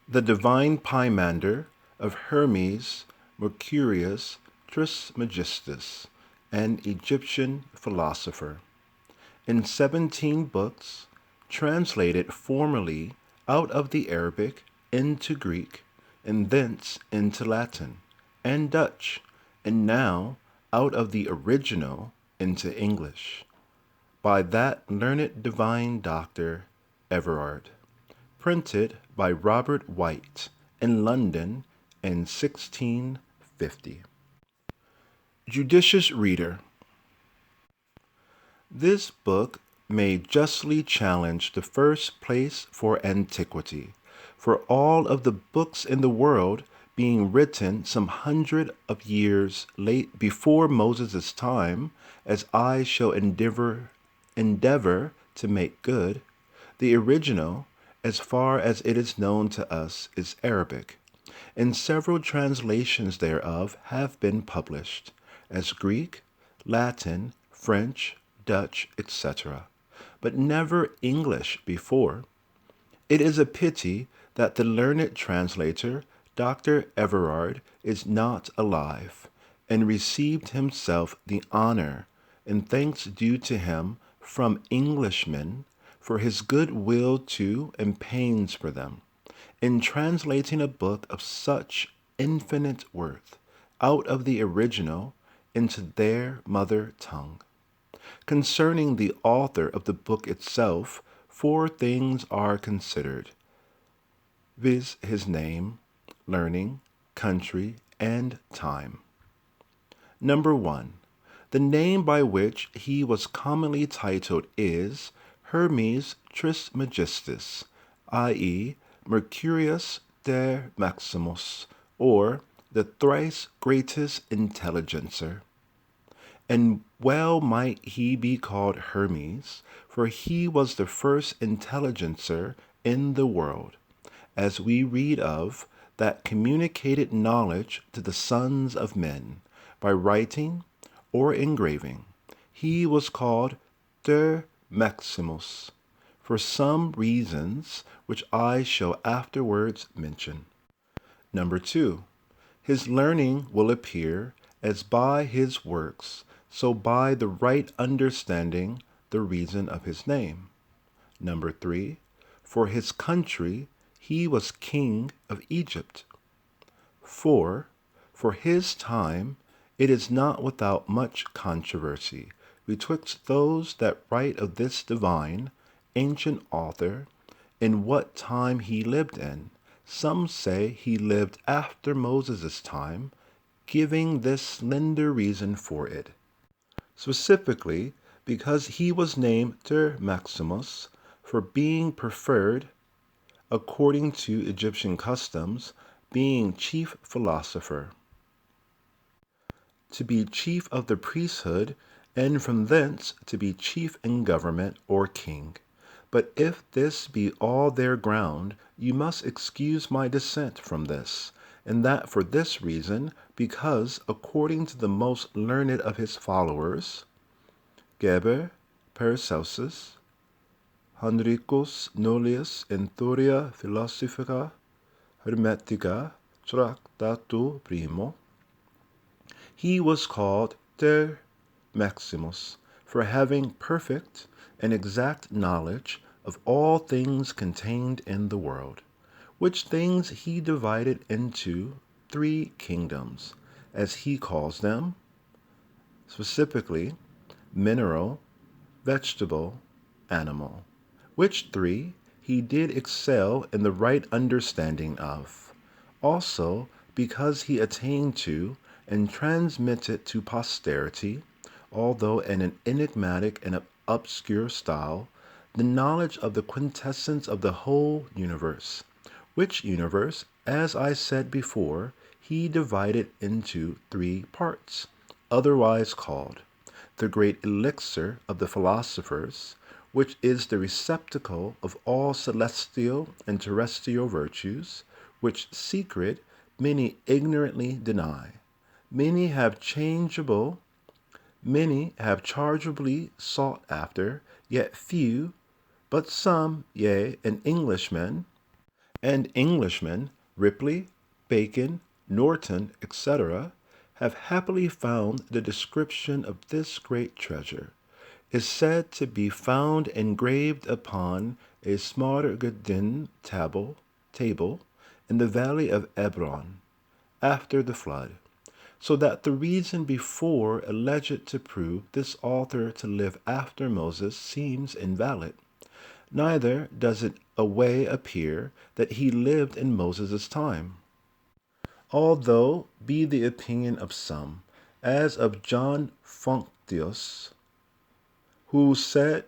the divine Pymander of Hermes, Mercurius, Trismegistus, an Egyptian philosopher. In 17 books, translated formerly out of the Arabic into Greek, and thence into Latin and Dutch, and now out of the original into English, by that learned divine doctor Everard, printed by Robert White in London in 1650. Judicious Reader, this book may justly challenge the first place for antiquity, for all of the books in the world being written some hundred of years late before Moses' time, as I shall endeavor to make good, the original, as far as it is known to us, is Arabic, and several translations thereof have been published, as Greek, Latin, French, Dutch, etc., but never English before. It is a pity that the learned translator, Dr. Everard, is not alive, and received himself the honor and thanks due to him from Englishmen for his good will to and pains for them, in translating a book of such infinite worth out of the original into their mother tongue. Concerning the author of the book itself, four things are considered, viz., his name, learning, country, and time. Number 1. The name by which he was commonly titled is Hermes Trismegistus, i.e., Mercurius der Maximus, or the thrice greatest intelligencer. And well might he be called Hermes, for he was the first intelligencer in the world, as we read of, that communicated knowledge to the sons of men by writing or engraving. He was called Der Maximus, for some reasons which I shall afterwards mention. Number 2. His learning will appear as by his works, so by the right understanding the reason of his name. Number 3. For his country he was king of Egypt. 4. For his time it is not without much controversy betwixt those that write of this divine, ancient author, in what time he lived in. Some say he lived after Moses' time, giving this slender reason for it. Specifically, because he was named Ter Maximus for being preferred, according to Egyptian customs, being chief philosopher, to be chief of the priesthood, and from thence to be chief in government or king. But if this be all their ground, you must excuse my dissent from this, and that for this reason, because, according to the most learned of his followers, Geber, Paracelsus, Henricus Nollius in Theoria Philosophica Hermetica Tractato Primo, he was called Ter Maximus, for having perfect and exact knowledge of all things contained in the world, which things he divided into 3 kingdoms, as he calls them, specifically mineral, vegetable, animal, which 3 he did excel in the right understanding of. Also, because he attained to and transmitted to posterity, although in an enigmatic and obscure style, the knowledge of the quintessence of the whole universe, which universe, as I said before, he divided into 3 parts, otherwise called the great elixir of the philosophers, which is the receptacle of all celestial and terrestrial virtues, which secret many ignorantly deny. Many have chargeably sought after, yet few, but some, yea, an Englishman, and Englishmen, Ripley, Bacon, Norton, etc., have happily found the description of this great treasure is said to be found engraved upon a Smaragdin table in the valley of Ebron after the flood, so that the reason before alleged to prove this author to live after Moses seems invalid. Neither does it away appear that he lived in Moses' time, although be the opinion of some, as of John Functius, who said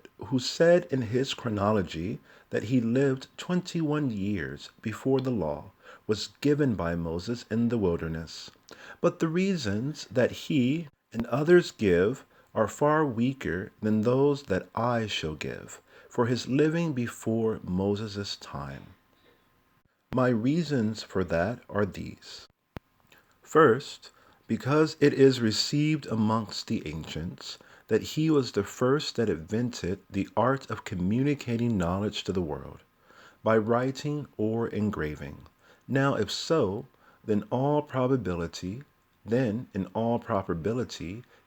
in his chronology that he lived 21 years before the law was given by Moses in the wilderness. But the reasons that he and others give are far weaker than those that I shall give for his living before Moses' time. My reasons for that are these. First, because it is received amongst the ancients that he was the first that invented the art of communicating knowledge to the world, by writing or engraving. Now, if so, then in all probability,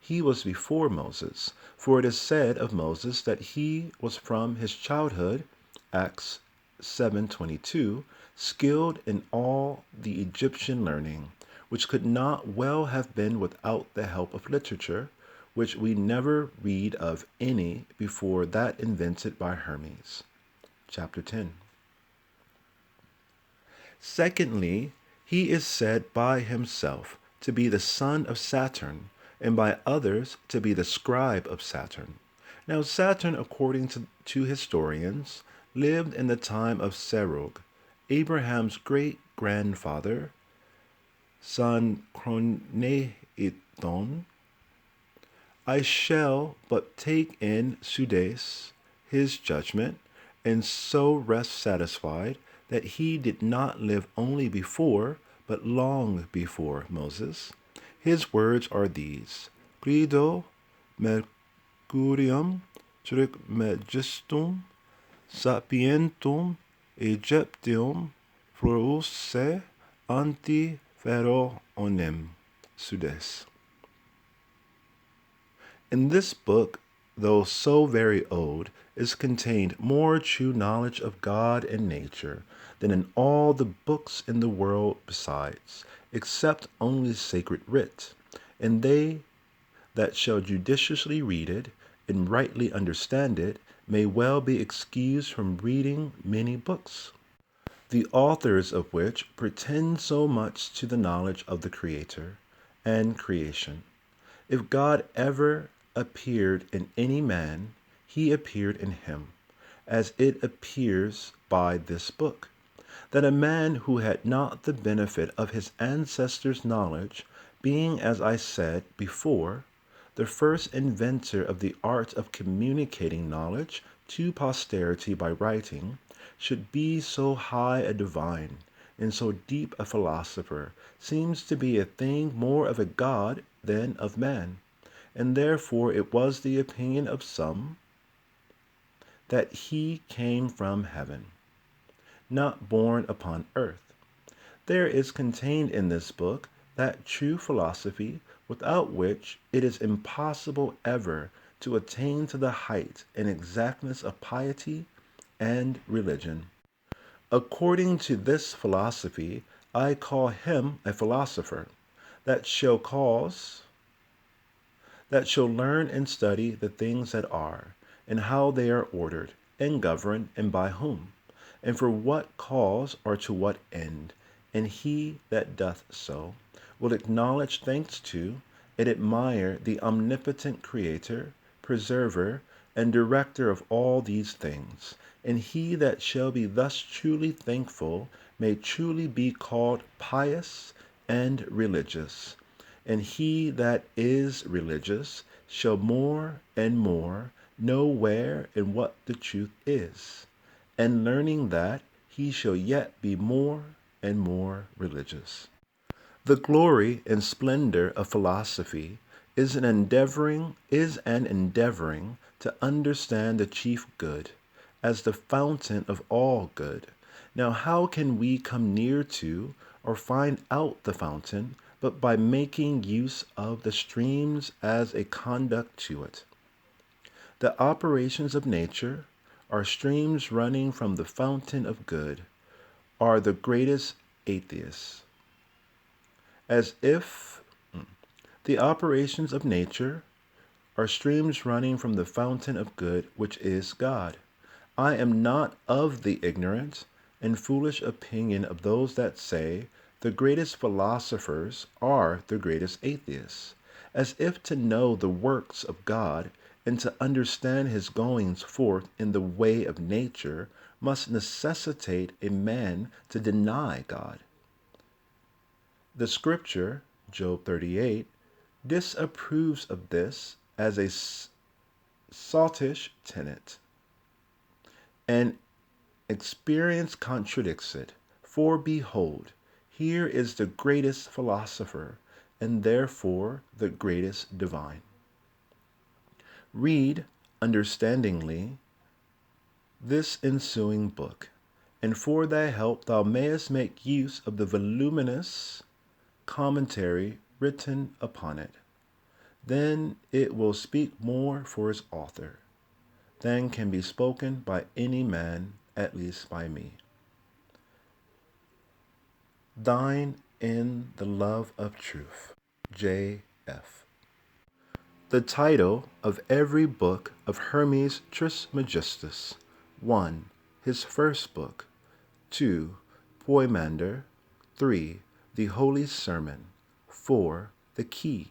he was before Moses, for it is said of Moses that he was from his childhood, Acts 7:22, skilled in all the Egyptian learning, which could not well have been without the help of literature, which we never read of any before that invented by Hermes. Chapter 10. Secondly, he is said by himself to be the son of Saturn, and by others to be the scribe of Saturn. Now Saturn, according to historians, lived in the time of Serug, Abraham's great-grandfather, son Chroneiton. I shall but take in Sudes his judgment, and so rest satisfied that he did not live only before, but long before Moses. His words are these: Credo Mercurium Trismegistum Sapientum Egyptium Produce anti Pharaonem Sudes. In this book, though so very old, is contained more true knowledge of God and nature than in all the books in the world besides, except only sacred writ, and they that shall judiciously read it and rightly understand it may well be excused from reading many books, the authors of which pretend so much to the knowledge of the Creator and creation. If God ever appeared in any man, he appeared in him, as it appears by this book, that a man who had not the benefit of his ancestors' knowledge, being, as I said before, the first inventor of the art of communicating knowledge to posterity by writing, should be so high a divine and so deep a philosopher, seems to be a thing more of a god than of man, and therefore it was the opinion of some that he came from heaven, not born upon earth. There is contained in this book that true philosophy without which it is impossible ever to attain to the height and exactness of piety and religion. According to this philosophy, I call him a philosopher that shall learn and study the things that are, and how they are ordered, and governed, and by whom, and for what cause or to what end. And he that doth so will acknowledge thanks to and admire the omnipotent Creator, Preserver, and Director of all these things. And he that shall be thus truly thankful may truly be called pious and religious. And he that is religious shall more and more know where and what the truth is, and learning that, he shall yet be more and more religious. The glory and splendor of philosophy is an endeavoring to understand the chief good as the fountain of all good, Now how can we come near to or find out the fountain but by making use of the streams as a conduct to it? The operations of nature are streams running from the fountain of good, are the greatest atheists. As if the operations of nature are streams running from the fountain of good, which is God. I am not of the ignorant and foolish opinion of those that say the greatest philosophers are the greatest atheists, as if to know the works of God and to understand his goings forth in the way of nature must necessitate a man to deny God. The scripture, Job 38, disapproves of this as a sottish tenet, and experience contradicts it. For behold, here is the greatest philosopher, and therefore the greatest divine. Read understandingly this ensuing book, and for thy help thou mayest make use of the voluminous commentary written upon it. Then it will speak more for its author than can be spoken by any man, at least by me. Thine in the love of truth, J.F. The title of every book of Hermes Trismegistus: 1. His first book. 2. Poemander. 3. The Holy Sermon. 4. The Key.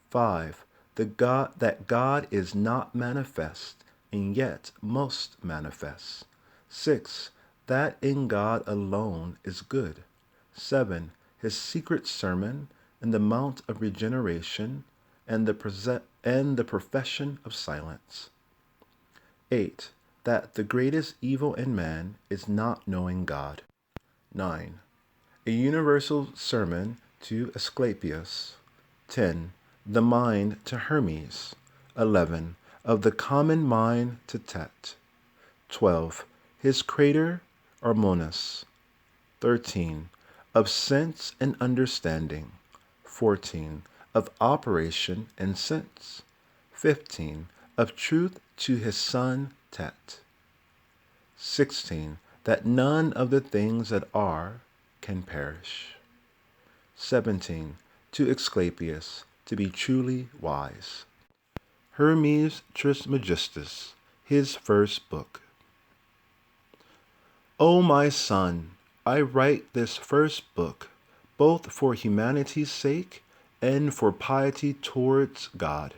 5. That God is not manifest, and yet most manifest. 6. That in God alone is good. 7. His secret sermon in the Mount of Regeneration and the profession of silence. 8. That the greatest evil in man is not knowing God. 9. A universal sermon to Asclepius. 10. The mind to Hermes. 11. Of the common mind to Tet. 12. His crater Armonus. 13. Of sense and understanding. 14. Of operation and sense. 15. Of truth to his son Tet. 16. That none of the things that are can perish. 17. To Asclepius, to be truly wise. Hermes Trismegistus, his first book. O my son, I write this first book, both for humanity's sake and for piety towards God.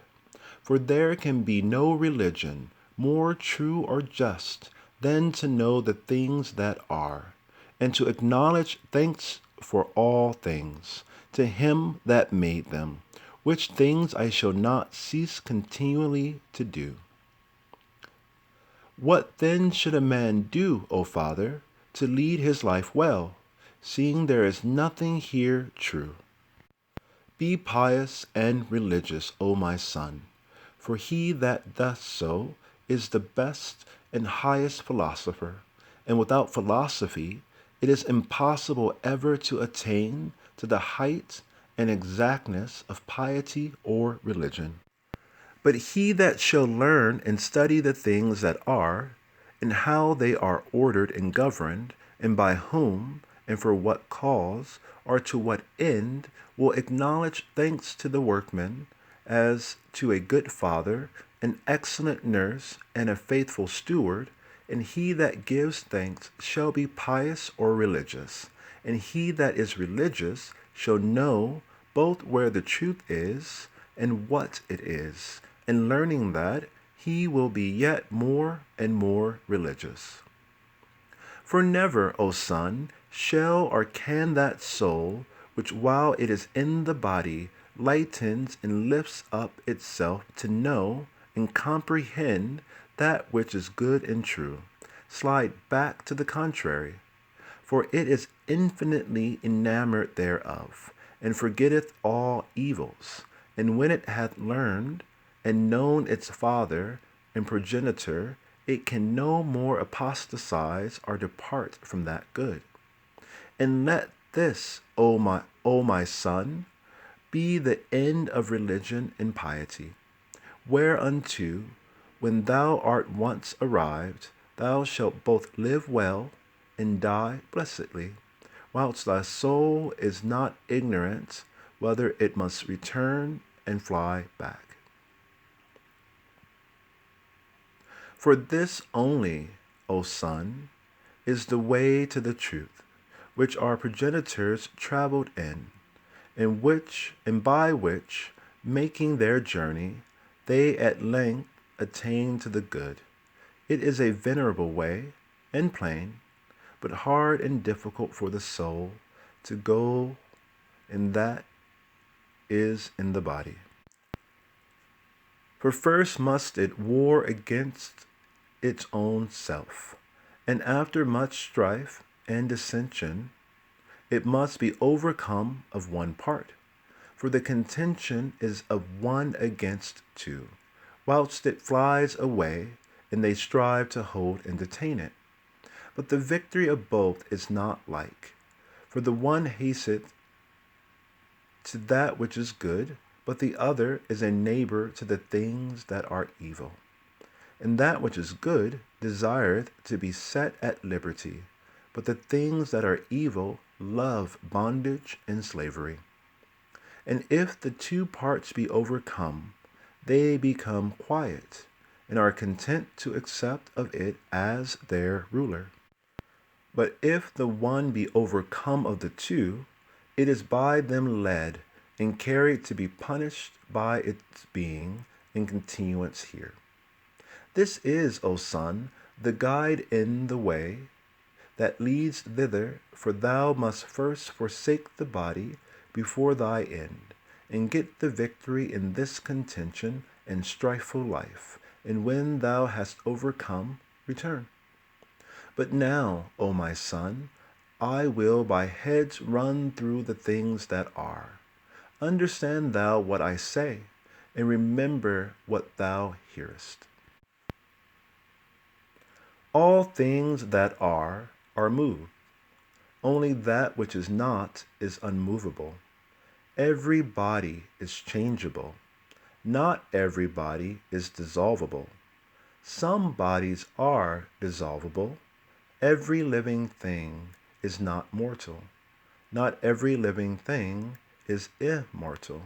For there can be no religion more true or just than to know the things that are, and to acknowledge thanks for all things to him that made them, which things I shall not cease continually to do. What then should a man do, O Father, to lead his life well, seeing there is nothing here true? Be pious and religious, O my son, for he that doth so is the best and highest philosopher, and without philosophy it is impossible ever to attain to the height and exactness of piety or religion. But he that shall learn and study the things that are, and how they are ordered and governed, and by whom, and for what cause, or to what end, will acknowledge thanks to the workman, as to a good father, an excellent nurse, and a faithful steward, and he that gives thanks shall be pious or religious, and he that is religious shall know both where the truth is and what it is, and learning that, he will be yet more and more religious. For never, O son, shall or can that soul, which while it is in the body lightens and lifts up itself to know and comprehend that which is good and true, slide back to the contrary. For it is infinitely enamored thereof, and forgetteth all evils, and when it hath learned and known its father and progenitor, it can no more apostatize or depart from that good. And let this, O my son, be the end of religion and piety, whereunto, when thou art once arrived, thou shalt both live well and die blessedly, whilst thy soul is not ignorant whether it must return and fly back. For this only, O son, is the way to the truth, which our progenitors travelled in which and by which, making their journey, they at length attain to the good. It is a venerable way, and plain, but hard and difficult for the soul to go, and that is in the body. For first must it war against its own self, and after much strife and dissension, it must be overcome of one part. For the contention is of one against two, whilst it flies away, and they strive to hold and detain it. But the victory of both is not like. For the one hasteth to that which is good, but the other is a neighbor to the things that are evil. And that which is good desireth to be set at liberty, but the things that are evil love bondage and slavery. And if the two parts be overcome, they become quiet, and are content to accept of it as their ruler. But if the one be overcome of the two, it is by them led and carried to be punished by its being in continuance here. This is, O son, the guide in the way that leads thither, for thou must first forsake the body before thy end, and get the victory in this contention and strifeful life, and when thou hast overcome, return. But now, O my son, I will by heads run through the things that are. Understand thou what I say, and remember what thou hearest. All things that are moved. Only that which is not is unmovable. Every body is changeable. Not every body is dissolvable. Some bodies are dissolvable. Every living thing is not mortal. Not every living thing is immortal.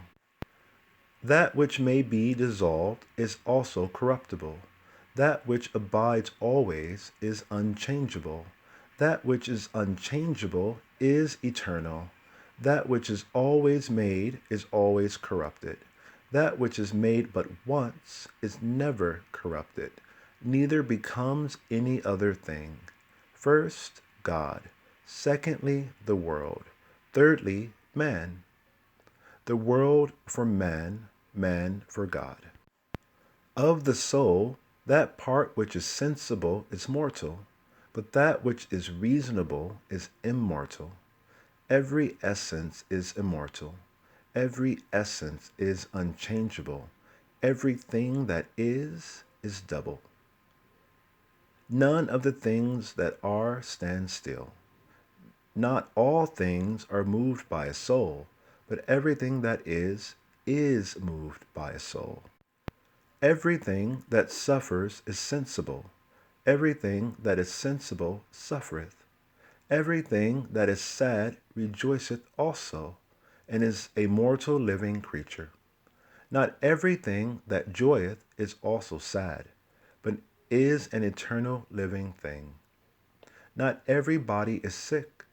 That which may be dissolved is also corruptible. That which abides always is unchangeable. That which is unchangeable is eternal. That which is always made is always corrupted. That which is made but once is never corrupted, neither becomes any other thing. First, God. Secondly, the world. Thirdly, man. The world for man, man for God. Of the soul, that part which is sensible is mortal, but that which is reasonable is immortal. Every essence is immortal. Every essence is unchangeable. Everything that is double. None of the things that are stand still. Not all things are moved by a soul, but everything that is moved by a soul. Everything that suffers is sensible. Everything that is sensible suffereth. Everything that is sad rejoiceth also, and is a mortal living creature. Not everything that joyeth is also sad, but is an eternal living thing. Not every body is sick.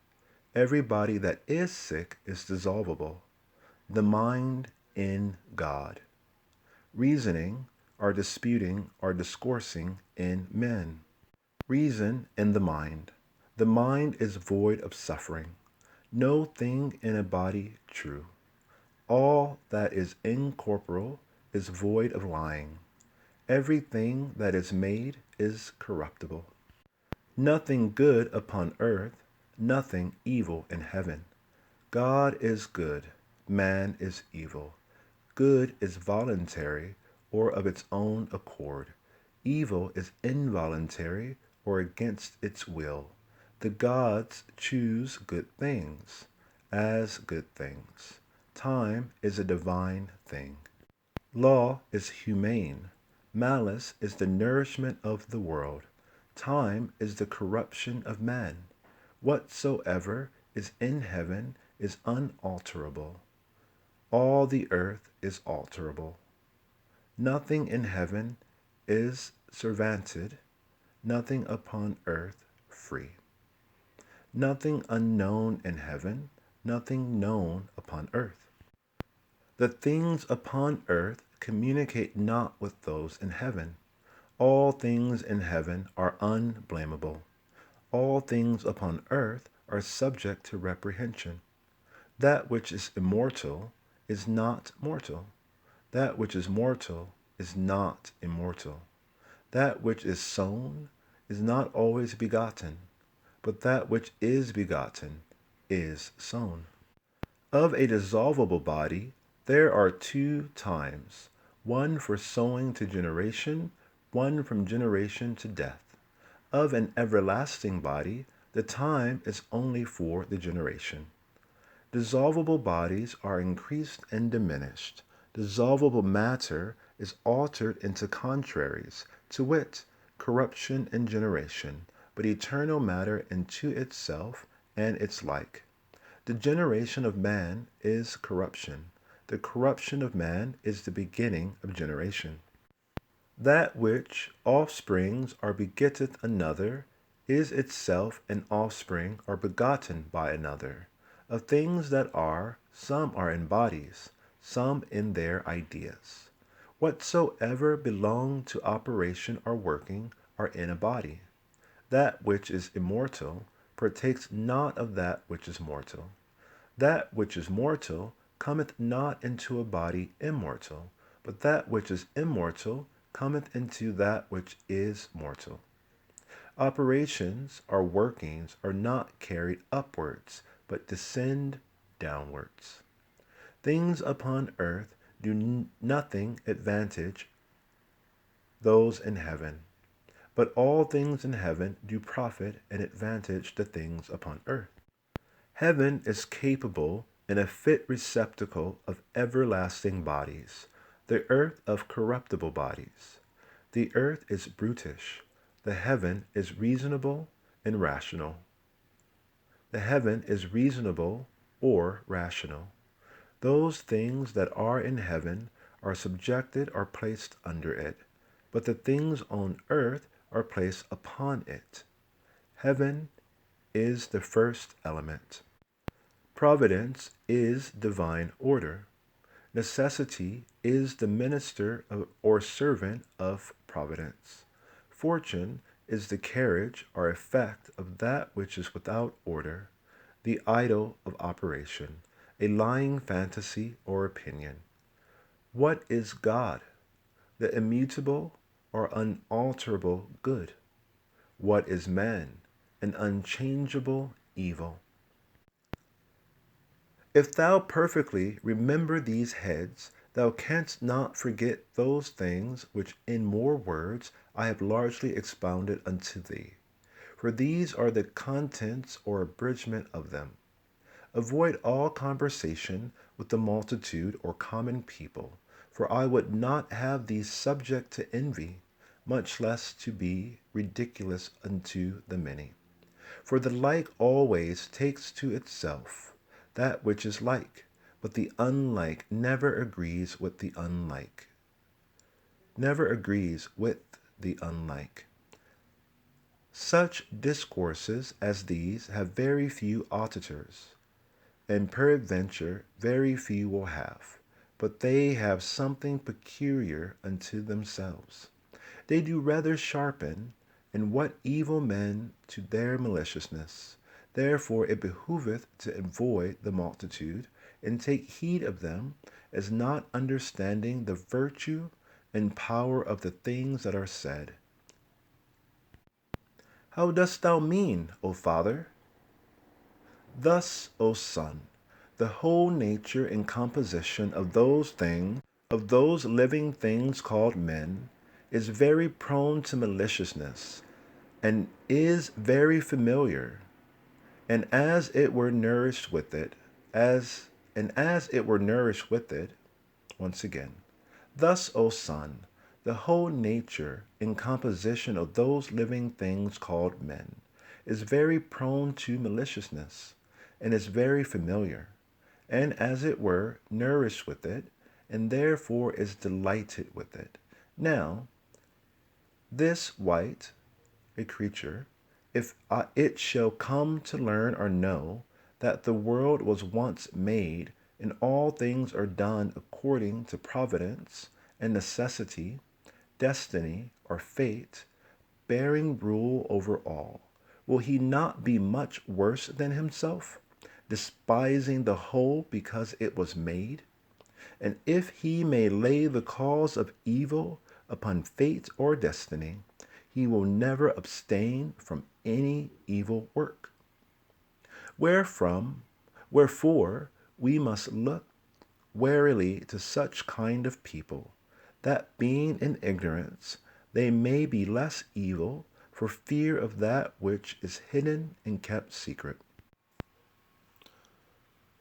Every body that is sick is dissolvable. The mind in God. Reasoning, or disputing, or discoursing in men. Reason in the mind. The mind is void of suffering. No thing in a body true. All that is incorporeal is void of lying. Everything that is made is corruptible. Nothing good upon earth, nothing evil in heaven. God is good, man is evil. Good is voluntary or of its own accord. Evil is involuntary or against its will. The gods choose good things as good things. Time is a divine thing. Law is humane. Malice is the nourishment of the world. Time is the corruption of man. Whatsoever is in heaven is unalterable. All the earth is alterable. Nothing in heaven is servanted, nothing upon earth free. Nothing unknown in heaven, nothing known upon earth. The things upon earth communicate not with those in heaven. All things in heaven are unblameable. All things upon earth are subject to reprehension. That which is immortal is not mortal. That which is mortal is not immortal. That which is sown is not always begotten, but that which is begotten is sown. Of a dissolvable body, there are two times, one for sowing to generation, one from generation to death. Of an everlasting body, the time is only for the generation. Dissolvable bodies are increased and diminished. Dissolvable matter is altered into contraries, to wit, corruption and generation, but eternal matter into itself and its like. The generation of man is corruption. The corruption of man is the beginning of generation. That which offsprings or begetteth another is itself an offspring or begotten by another. Of things that are, some are in bodies, some in their ideas. Whatsoever belong to operation or working are in a body. That which is immortal partakes not of that which is mortal. That which is mortal cometh not into a body immortal, but that which is immortal cometh into that which is mortal. Operations or workings are not carried upwards, but descend downwards. Things upon earth do nothing advantage those in heaven, but all things in heaven do profit and advantage the things upon earth. Heaven is capable and a fit receptacle of everlasting bodies, the earth of corruptible bodies. The earth is brutish, the heaven is reasonable and rational. The heaven is reasonable or rational. Those things that are in heaven are subjected or placed under it, but the things on earth are placed upon it. Heaven is the first element. Providence is divine order. Necessity is the minister or servant of providence. Fortune is the carriage or effect of that which is without order, the idol of operation, a lying fantasy or opinion. What is God? The immutable or unalterable good. What is man? An unchangeable evil. If thou perfectly remember these heads, thou canst not forget those things which in more words I have largely expounded unto thee. For these are the contents or abridgment of them. Avoid all conversation with the multitude or common people, for I would not have thee subject to envy, much less to be ridiculous unto the many. For the like always takes to itself that which is like, but the unlike never agrees with the unlike. Never agrees with the unlike. Such discourses as these have very few auditors, and peradventure very few will have, but they have something peculiar unto themselves. They do rather sharpen, and what evil men to their maliciousness. Therefore it behoveth to avoid the multitude, and take heed of them, as not understanding the virtue and power of the things that are said. How dost thou mean, O Father? Thus, O Son, the whole nature and composition of those living things called men, is very prone to maliciousness, and is very familiar, and as it were nourished with it, as it were nourished with it, once again. Thus, O son, the whole nature and composition of those living things called men is very prone to maliciousness, and is very familiar, and as it were nourished with it, and therefore is delighted with it. Now, this white, a creature, if it shall come to learn or know that the world was once made, and all things are done according to providence and necessity, destiny, or fate, bearing rule over all, will he not be much worse than himself, despising the whole because it was made? And if he may lay the cause of evil upon fate or destiny, he will never abstain from any evil work. Wherefore we must look warily to such kind of people, that being in ignorance, they may be less evil for fear of that which is hidden and kept secret.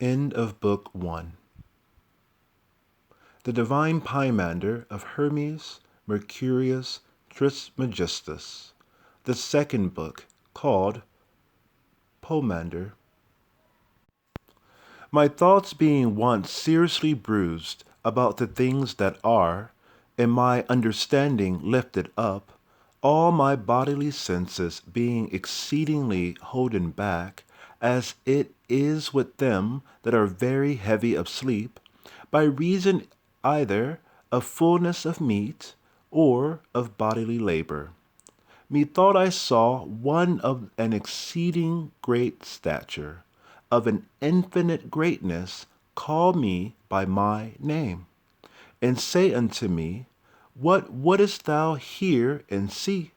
End of Book 1. The Divine Pymander of Hermes Mercurius Trismegistus, the second book, called Poemander. My thoughts being once seriously bruised about the things that are, and my understanding lifted up, all my bodily senses being exceedingly holden back, as it is with them that are very heavy of sleep, by reason either of fullness of meat or of bodily labor. Methought I saw one of an exceeding great stature, of an infinite greatness, call me by my name, and say unto me, what wouldest thou hear and see?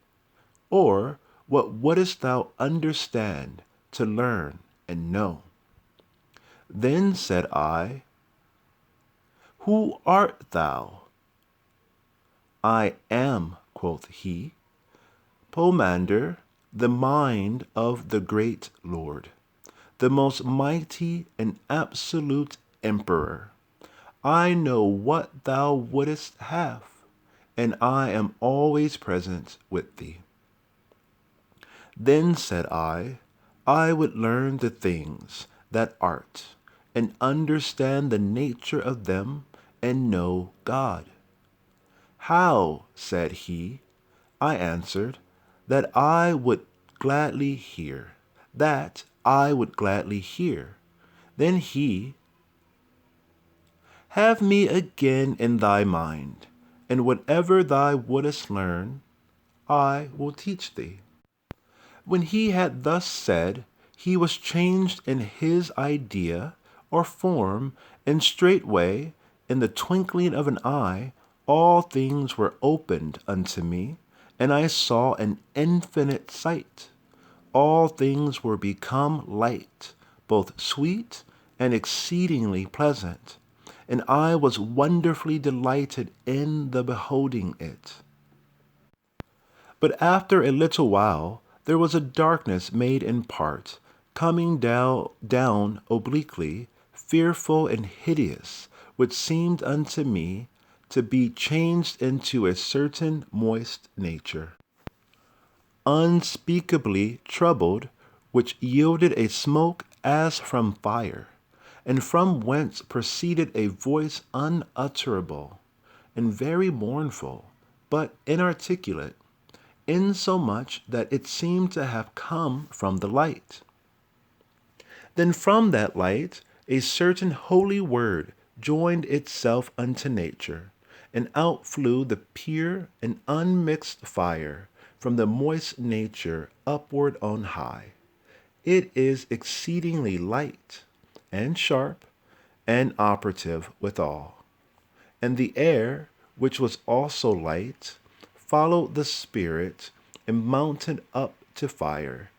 Or what wouldest thou understand, to learn and know? Then said I, who art thou? I am, quoth he, Poemander, the mind of the great Lord, the most mighty and absolute Emperor. I know what thou wouldest have, and I am always present with thee. Then said I would learn the things that art, and understand the nature of them, and know God. How? Said he. I answered, that I would gladly hear, that I would gladly hear. Then he, have me again in thy mind, and whatever thou wouldest learn, I will teach thee. When he had thus said, he was changed in his idea or form, and straightway, in the twinkling of an eye, all things were opened unto me, and I saw an infinite sight. All things were become light, both sweet and exceedingly pleasant, and I was wonderfully delighted in the beholding it. But after a little while there was a darkness made in part, coming down obliquely, fearful and hideous, which seemed unto me to be changed into a certain moist nature, unspeakably troubled, which yielded a smoke as from fire, and from whence proceeded a voice unutterable, and very mournful, but inarticulate, insomuch that it seemed to have come from the light. Then from that light a certain holy word joined itself unto nature, and out flew the pure and unmixed fire from the moist nature upward on high. It is exceedingly light, and sharp, and operative withal. And the air, which was also light, followed the Spirit, and mounted up to fire,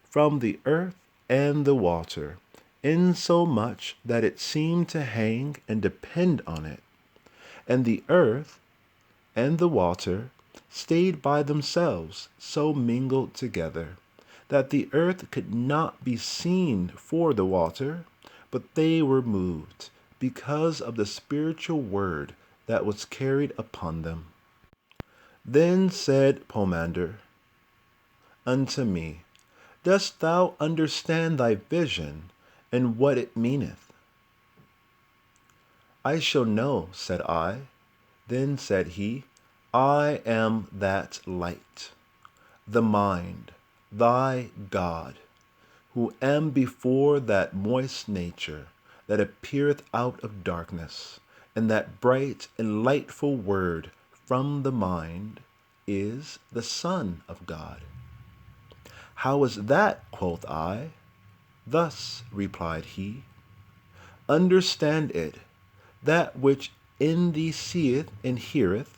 from the earth and the water, insomuch that it seemed to hang and depend on it. And the earth and the water stayed by themselves, so mingled together, that the earth could not be seen for the water, but they were moved, because of the spiritual word that was carried upon them. Then said Poemander unto me, Dost thou understand thy vision, and what it meaneth? I shall know, said I. Then said he, I am that light, the mind, thy God, who am before that moist nature that appeareth out of darkness, and that bright and lightful word from the mind is the Son of God. How is that? Quoth I. Thus, replied he, understand it, that which in thee seeth and heareth,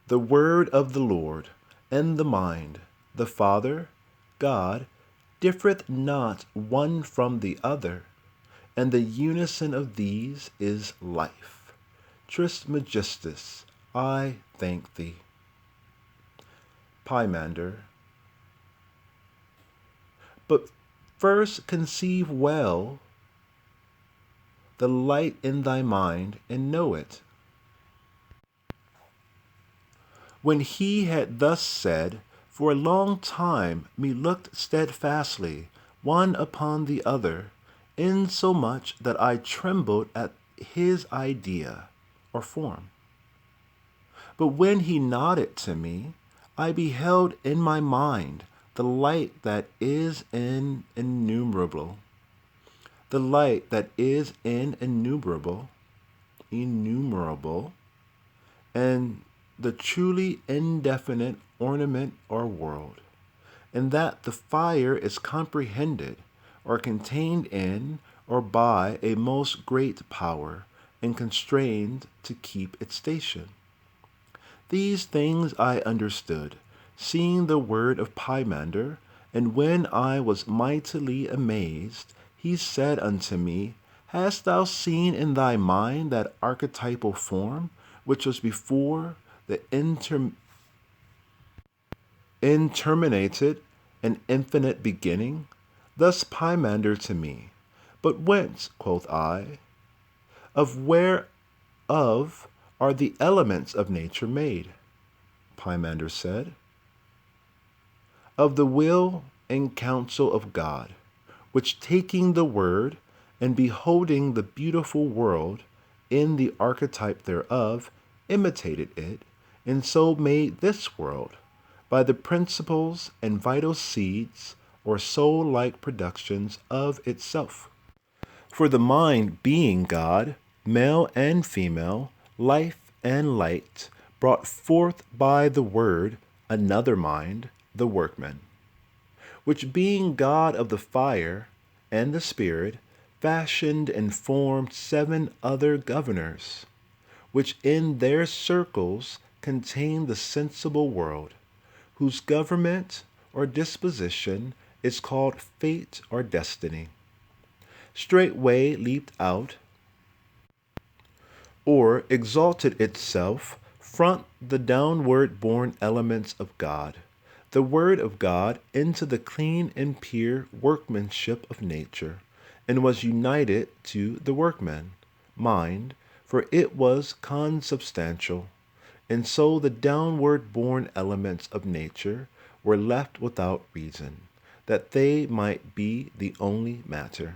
the word of the Lord, and the mind, the Father, God, differeth not one from the other, and the unison of these is life. Trismegistus, I thank thee. Pymander. But first conceive well the light in thy mind, and know it. When he had thus said, for a long time me looked steadfastly one upon the other, insomuch that I trembled at his idea or form. But when he nodded to me, I beheld in my mind the light that is innumerable, the light that is innumerable, and the truly indefinite ornament or world, and that the fire is comprehended or contained in or by a most great power, and constrained to keep its station. These things I understood, seeing the word of Pymander, and when I was mightily amazed, he said unto me, Hast thou seen in thy mind that archetypal form, which was before the interminated and infinite beginning? Thus Pymander to me. But whence, quoth I, of whereof are the elements of nature made? Pymander said, of the will and counsel of God, which taking the word and beholding the beautiful world in the archetype thereof, imitated it, and so made this world, by the principles and vital seeds or soul-like productions of itself. For the mind being God, male and female, life and light, brought forth by the word another mind, the workman, which being God of the fire and the spirit, fashioned and formed 7 other governors, which in their circles contain the sensible world, whose government or disposition is called fate or destiny. Straightway leaped out, or exalted itself front the downward born elements of God, the Word of God, into the clean and pure workmanship of nature, and was united to the workman, mind, for it was consubstantial. And so the downward born elements of nature were left without reason, that they might be the only matter.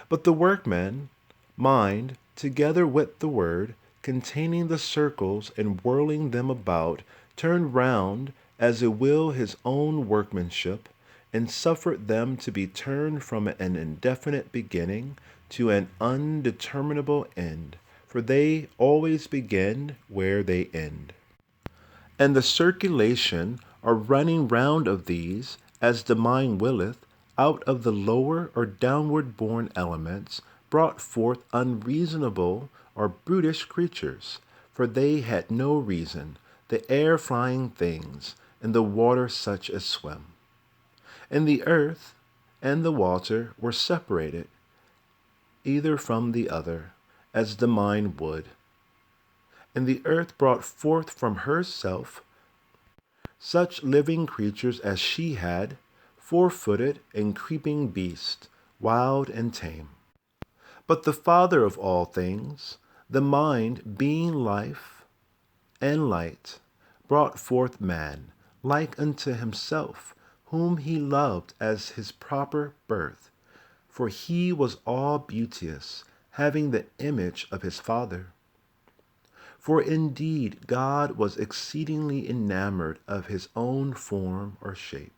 But the workman, mind, together with the word, containing the circles and whirling them about, turned round as it will his own workmanship, and suffered them to be turned from an indefinite beginning to an undeterminable end, for they always begin where they end. And the circulation or running round of these, as the mind willeth, out of the lower or downward born elements, brought forth unreasonable or brutish creatures, for they had no reason, the air flying things, and the water such as swim. And the earth and the water were separated, either from the other, as the mind would. And the earth brought forth from herself such living creatures as she had, four-footed and creeping beasts, wild and tame. But the Father of all things, the mind being life and light, brought forth man, like unto himself, whom he loved as his proper birth. For he was all beauteous, having the image of his Father. For indeed God was exceedingly enamored of his own form or shape,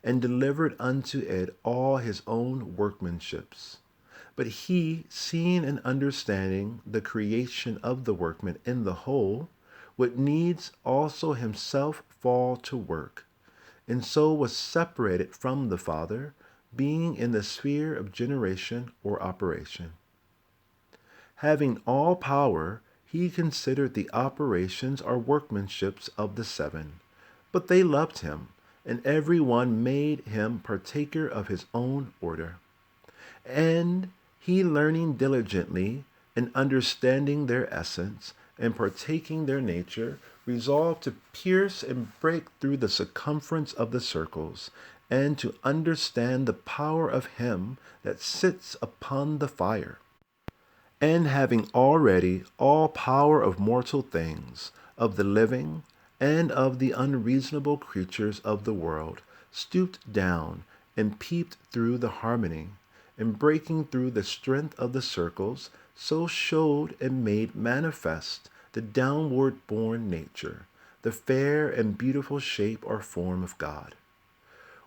and delivered unto it all his own workmanships. But he, seeing and understanding the creation of the workman in the whole, would needs also himself fall to work, and so was separated from the Father, being in the sphere of generation or operation. Having all power, he considered the operations or workmanships of the seven. But they loved him, and every one made him partaker of his own order. And he, learning diligently and understanding their essence and partaking their nature, resolved to pierce and break through the circumference of the circles, and to understand the power of him that sits upon the fire. And having already all power of mortal things, of the living, and of the unreasonable creatures of the world, stooped down and peeped through the harmony, and breaking through the strength of the circles, so showed and made manifest the downward born nature, the fair and beautiful shape or form of God,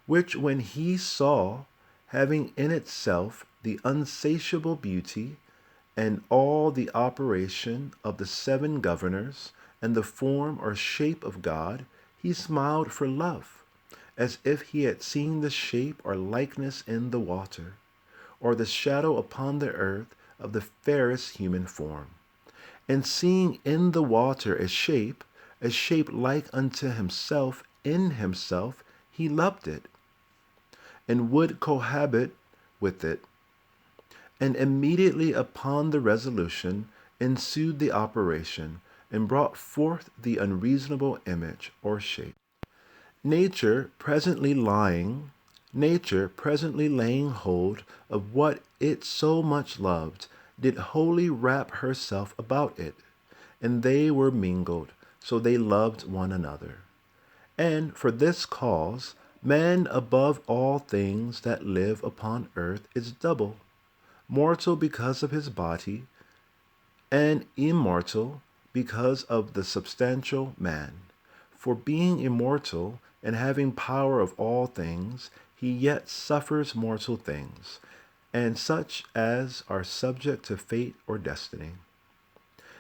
which when he saw, having in itself the unsatiable beauty, and all the operation of the seven governors, and the form or shape of God, he smiled for love, as if he had seen the shape or likeness in the water, or the shadow upon the earth of the fairest human form. And seeing in the water a shape like unto himself in himself, he loved it, and would cohabit with it. And immediately upon the resolution ensued the operation, and brought forth the unreasonable image or shape. Nature presently laying hold of what it so much loved, did wholly wrap herself about it, and they were mingled, so they loved one another. And for this cause, man above all things that live upon earth is double, mortal because of his body, and immortal because of the substantial man. For being immortal and having power of all things, he yet suffers mortal things, and such as are subject to fate or destiny.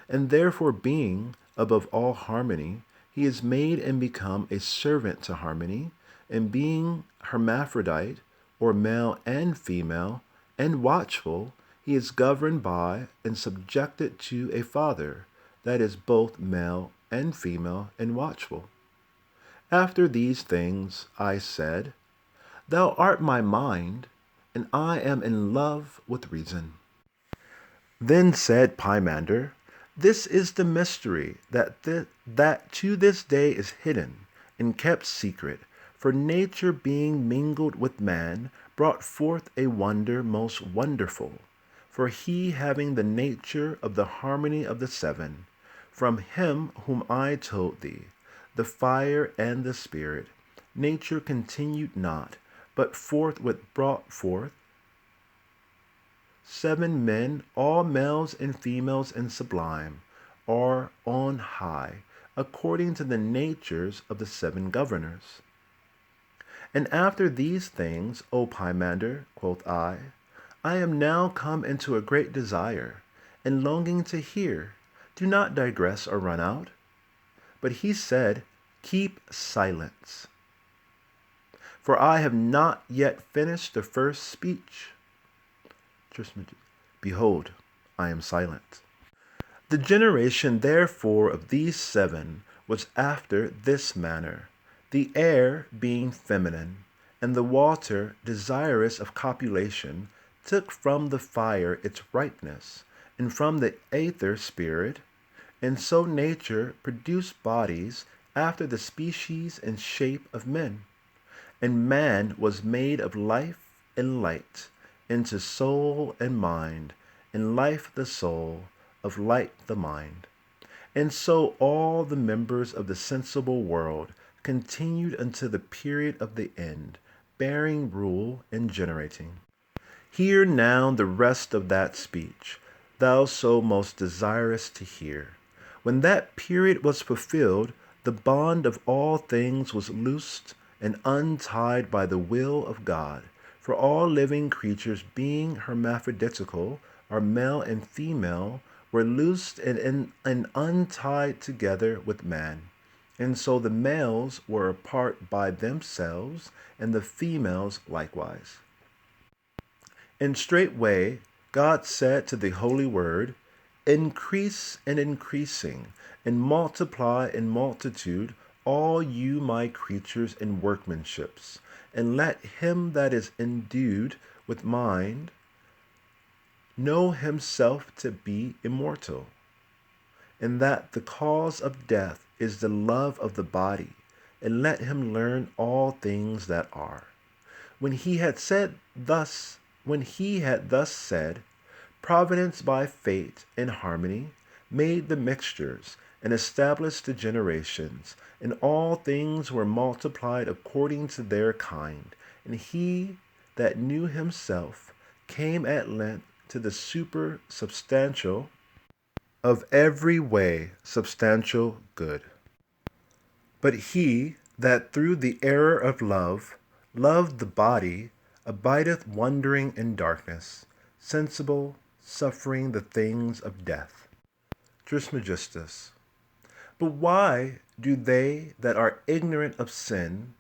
And therefore being above all harmony, he is made and become a servant to harmony, and being hermaphrodite, or male and female, and watchful, he is governed by and subjected to a Father that is both male and female and watchful. After these things I said, Thou art my mind, and I am in love with reason. Then said Pymander, This is the mystery that to this day is hidden and kept secret, for nature being mingled with man brought forth a wonder most wonderful. For he having the nature of the harmony of the seven, from him whom I told thee, the fire and the spirit, nature continued not, but forthwith brought forth 7 men, all males and females and sublime, are on high, according to the natures of the 7 governors. And after these things, O Pymander, quoth I am now come into a great desire, and longing to hear. Do not digress or run out. But he said, Keep silence, for I have not yet finished the first speech. Behold, I am silent. The generation therefore of these 7 was after this manner, the air being feminine, and the water desirous of copulation, took from the fire its ripeness, and from the aether spirit And so nature produced bodies after the species and shape of men. And man was made of life and light, into soul and mind, and life the soul, of light the mind. And so all the members of the sensible world continued until the period of the end, bearing rule and generating. Hear now the rest of that speech, thou so most desirous to hear. When that period was fulfilled, the bond of all things was loosed and untied by the will of God. For all living creatures, being hermaphroditical, or male and female, were loosed and untied together with man. And so the males were apart by themselves, and the females likewise. And straightway God said to the Holy Word, increase and increasing, and multiply in multitude all you my creatures in workmanships, and let him that is endued with mind know himself to be immortal, and that the cause of death is the love of the body, and let him learn all things that are. When he had thus said, Providence by fate and harmony made the mixtures and established the generations, and all things were multiplied according to their kind. And he that knew himself came at length to the supersubstantial of every way substantial good. But he that through the error of love loved the body abideth wandering in darkness, sensible, suffering the things of death. Trismegistus. But why do they that are ignorant sin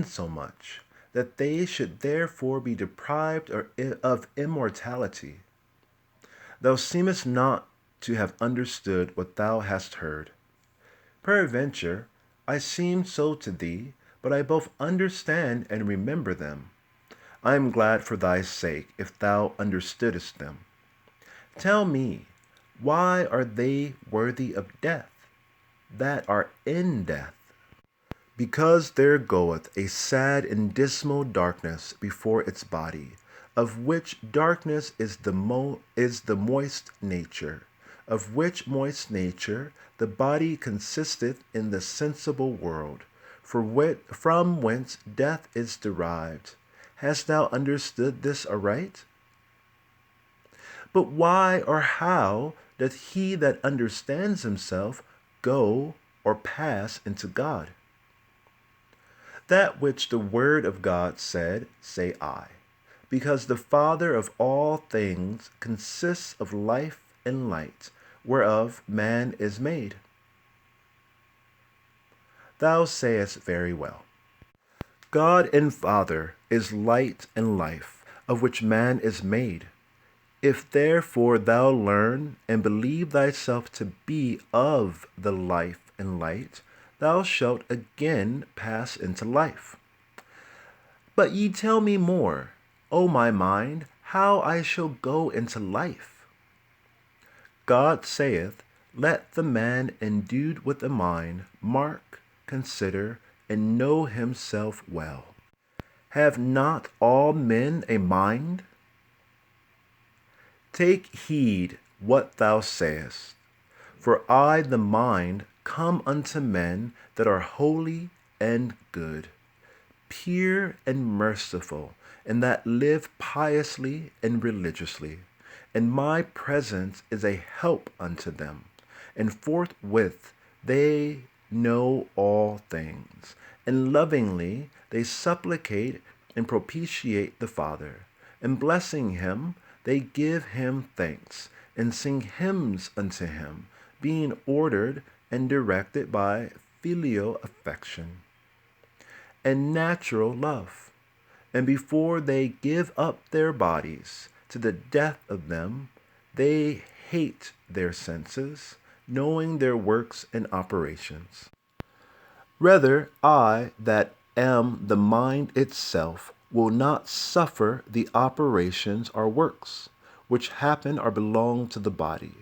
so much, that they should therefore be deprived of immortality? Thou seemest not to have understood what thou hast heard. Peradventure, I seem so to thee, but I both understand and remember them. I am glad for thy sake if thou understoodest them. Tell me, why are they worthy of death, that are in death? Because there goeth a sad and dismal darkness before its body, of which darkness is the moist nature, of which moist nature the body consisteth in the sensible world, from whence death is derived. Hast thou understood this aright? But why or how doth he that understands himself go or pass into God? That which the word of God said, say I, because the Father of all things consists of life and light, whereof man is made. Thou sayest very well. God and Father is light and life, of which man is made. If therefore thou learn and believe thyself to be of the life and light, thou shalt again pass into life. But ye tell me more, O my mind, how I shall go into life. God saith, let the man endued with a mind mark, consider, and know himself well. Have not all men a mind? Take heed what thou sayest. For I, the mind, come unto men that are holy and good, pure and merciful, and that live piously and religiously. And my presence is a help unto them, and forthwith they know all things, and lovingly they supplicate and propitiate the Father, and blessing him, they give him thanks, and sing hymns unto him, being ordered and directed by filial affection and natural love. And before they give up their bodies to the death of them, they hate their senses, knowing their works and operations. Rather, I that am the mind itself will not suffer the operations or works, which happen or belong to the body,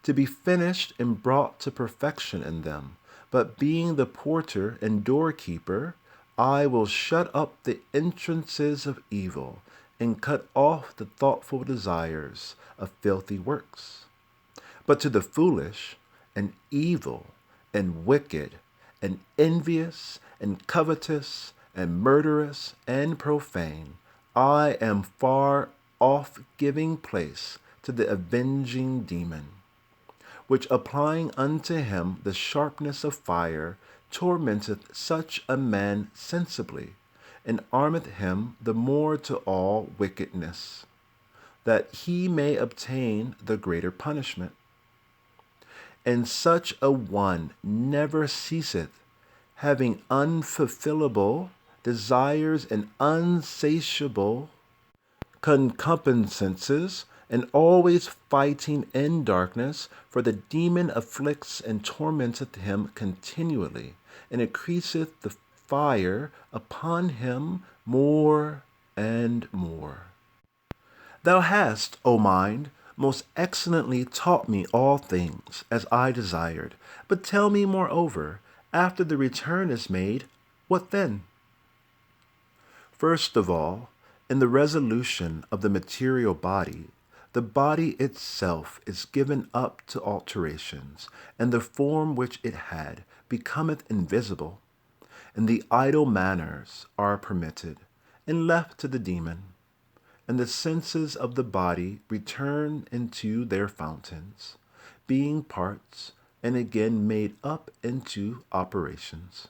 to be finished and brought to perfection in them. But being the porter and doorkeeper, I will shut up the entrances of evil, and cut off the thoughtful desires of filthy works. But to the foolish, and evil, and wicked, and envious, and covetous, and murderous, and profane, I am far off giving place to the avenging demon, which applying unto him the sharpness of fire, tormenteth such a man sensibly, and armeth him the more to all wickedness, that he may obtain the greater punishment. And such a one never ceaseth, having unfulfillable desires and unsatiable concupiscences, and always fighting in darkness, for the demon afflicts and tormenteth him continually, and increaseth the fire upon him more and more. Thou hast, O mind, most excellently taught me all things, as I desired. But tell me moreover, after the return is made, what then? First of all, in the resolution of the material body, the body itself is given up to alterations, and the form which it had becometh invisible, and the idle manners are permitted, and left to the demon, and the senses of the body return into their fountains, being parts, and again made up into operations.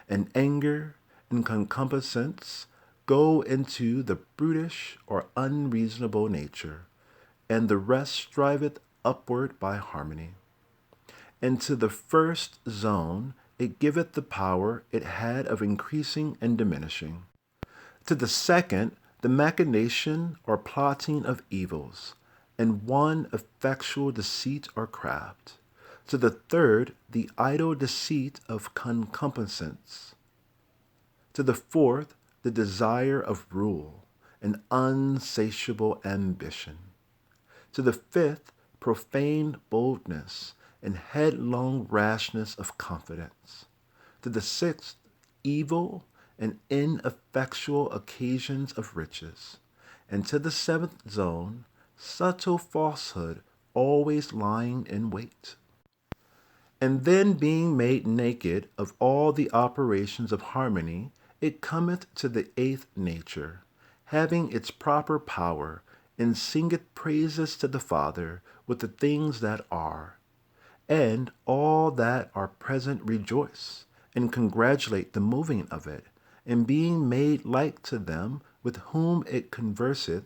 And anger and concupiscence go into the brutish or unreasonable nature, and the rest striveth upward by harmony. And to the first zone it giveth the power it had of increasing and diminishing. To the second, the machination or plotting of evils, and one effectual deceit or craft. To the third, the idle deceit of concupiscence. To the fourth, the desire of rule, and unsatiable ambition. To the fifth, profane boldness, and headlong rashness of confidence. To the sixth, evil and ineffectual occasions of riches. And to the seventh zone, subtle falsehood always lying in wait. And then being made naked of all the operations of harmony, it cometh to the eighth nature, having its proper power, and singeth praises to the Father with the things that are. And all that are present rejoice, and congratulate the moving of it, and being made like to them with whom it converseth,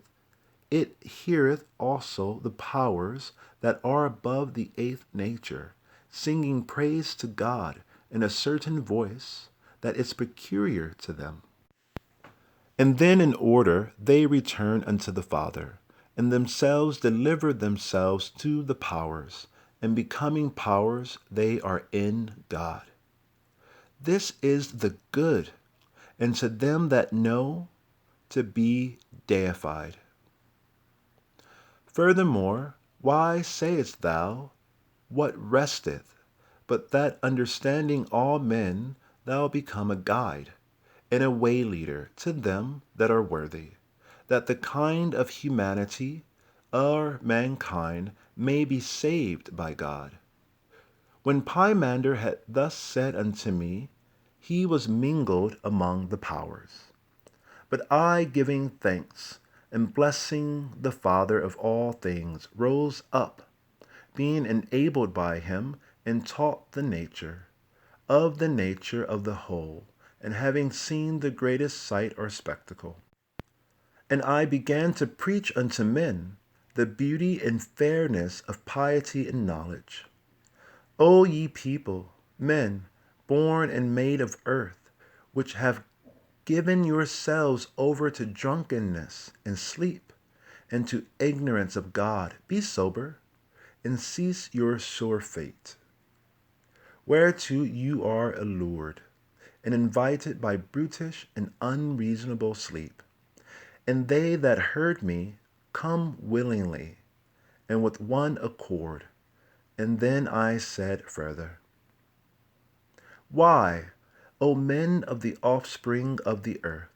it heareth also the powers that are above the eighth nature, singing praise to God in a certain voice that is peculiar to them. And then in order they return unto the Father, and themselves deliver themselves to the powers, and becoming powers they are in God. This is the good, and to them that know, to be deified. Furthermore, why sayest thou, what resteth, but that understanding all men thou become a guide, and a way leader to them that are worthy, that the kind of humanity, or mankind, may be saved by God. When Pymander had thus said unto me, he was mingled among the powers. But I, giving thanks, and blessing the Father of all things, rose up, being enabled by him, and taught the nature of the whole, and having seen the greatest sight or spectacle. And I began to preach unto men the beauty and fairness of piety and knowledge. O ye people, men, born and made of earth, which have given yourselves over to drunkenness and sleep, and to ignorance of God, be sober, and cease your sure fate, whereto you are allured, and invited by brutish and unreasonable sleep. And they that heard me come willingly and with one accord. And then I said further, Why, O men of the offspring of the earth,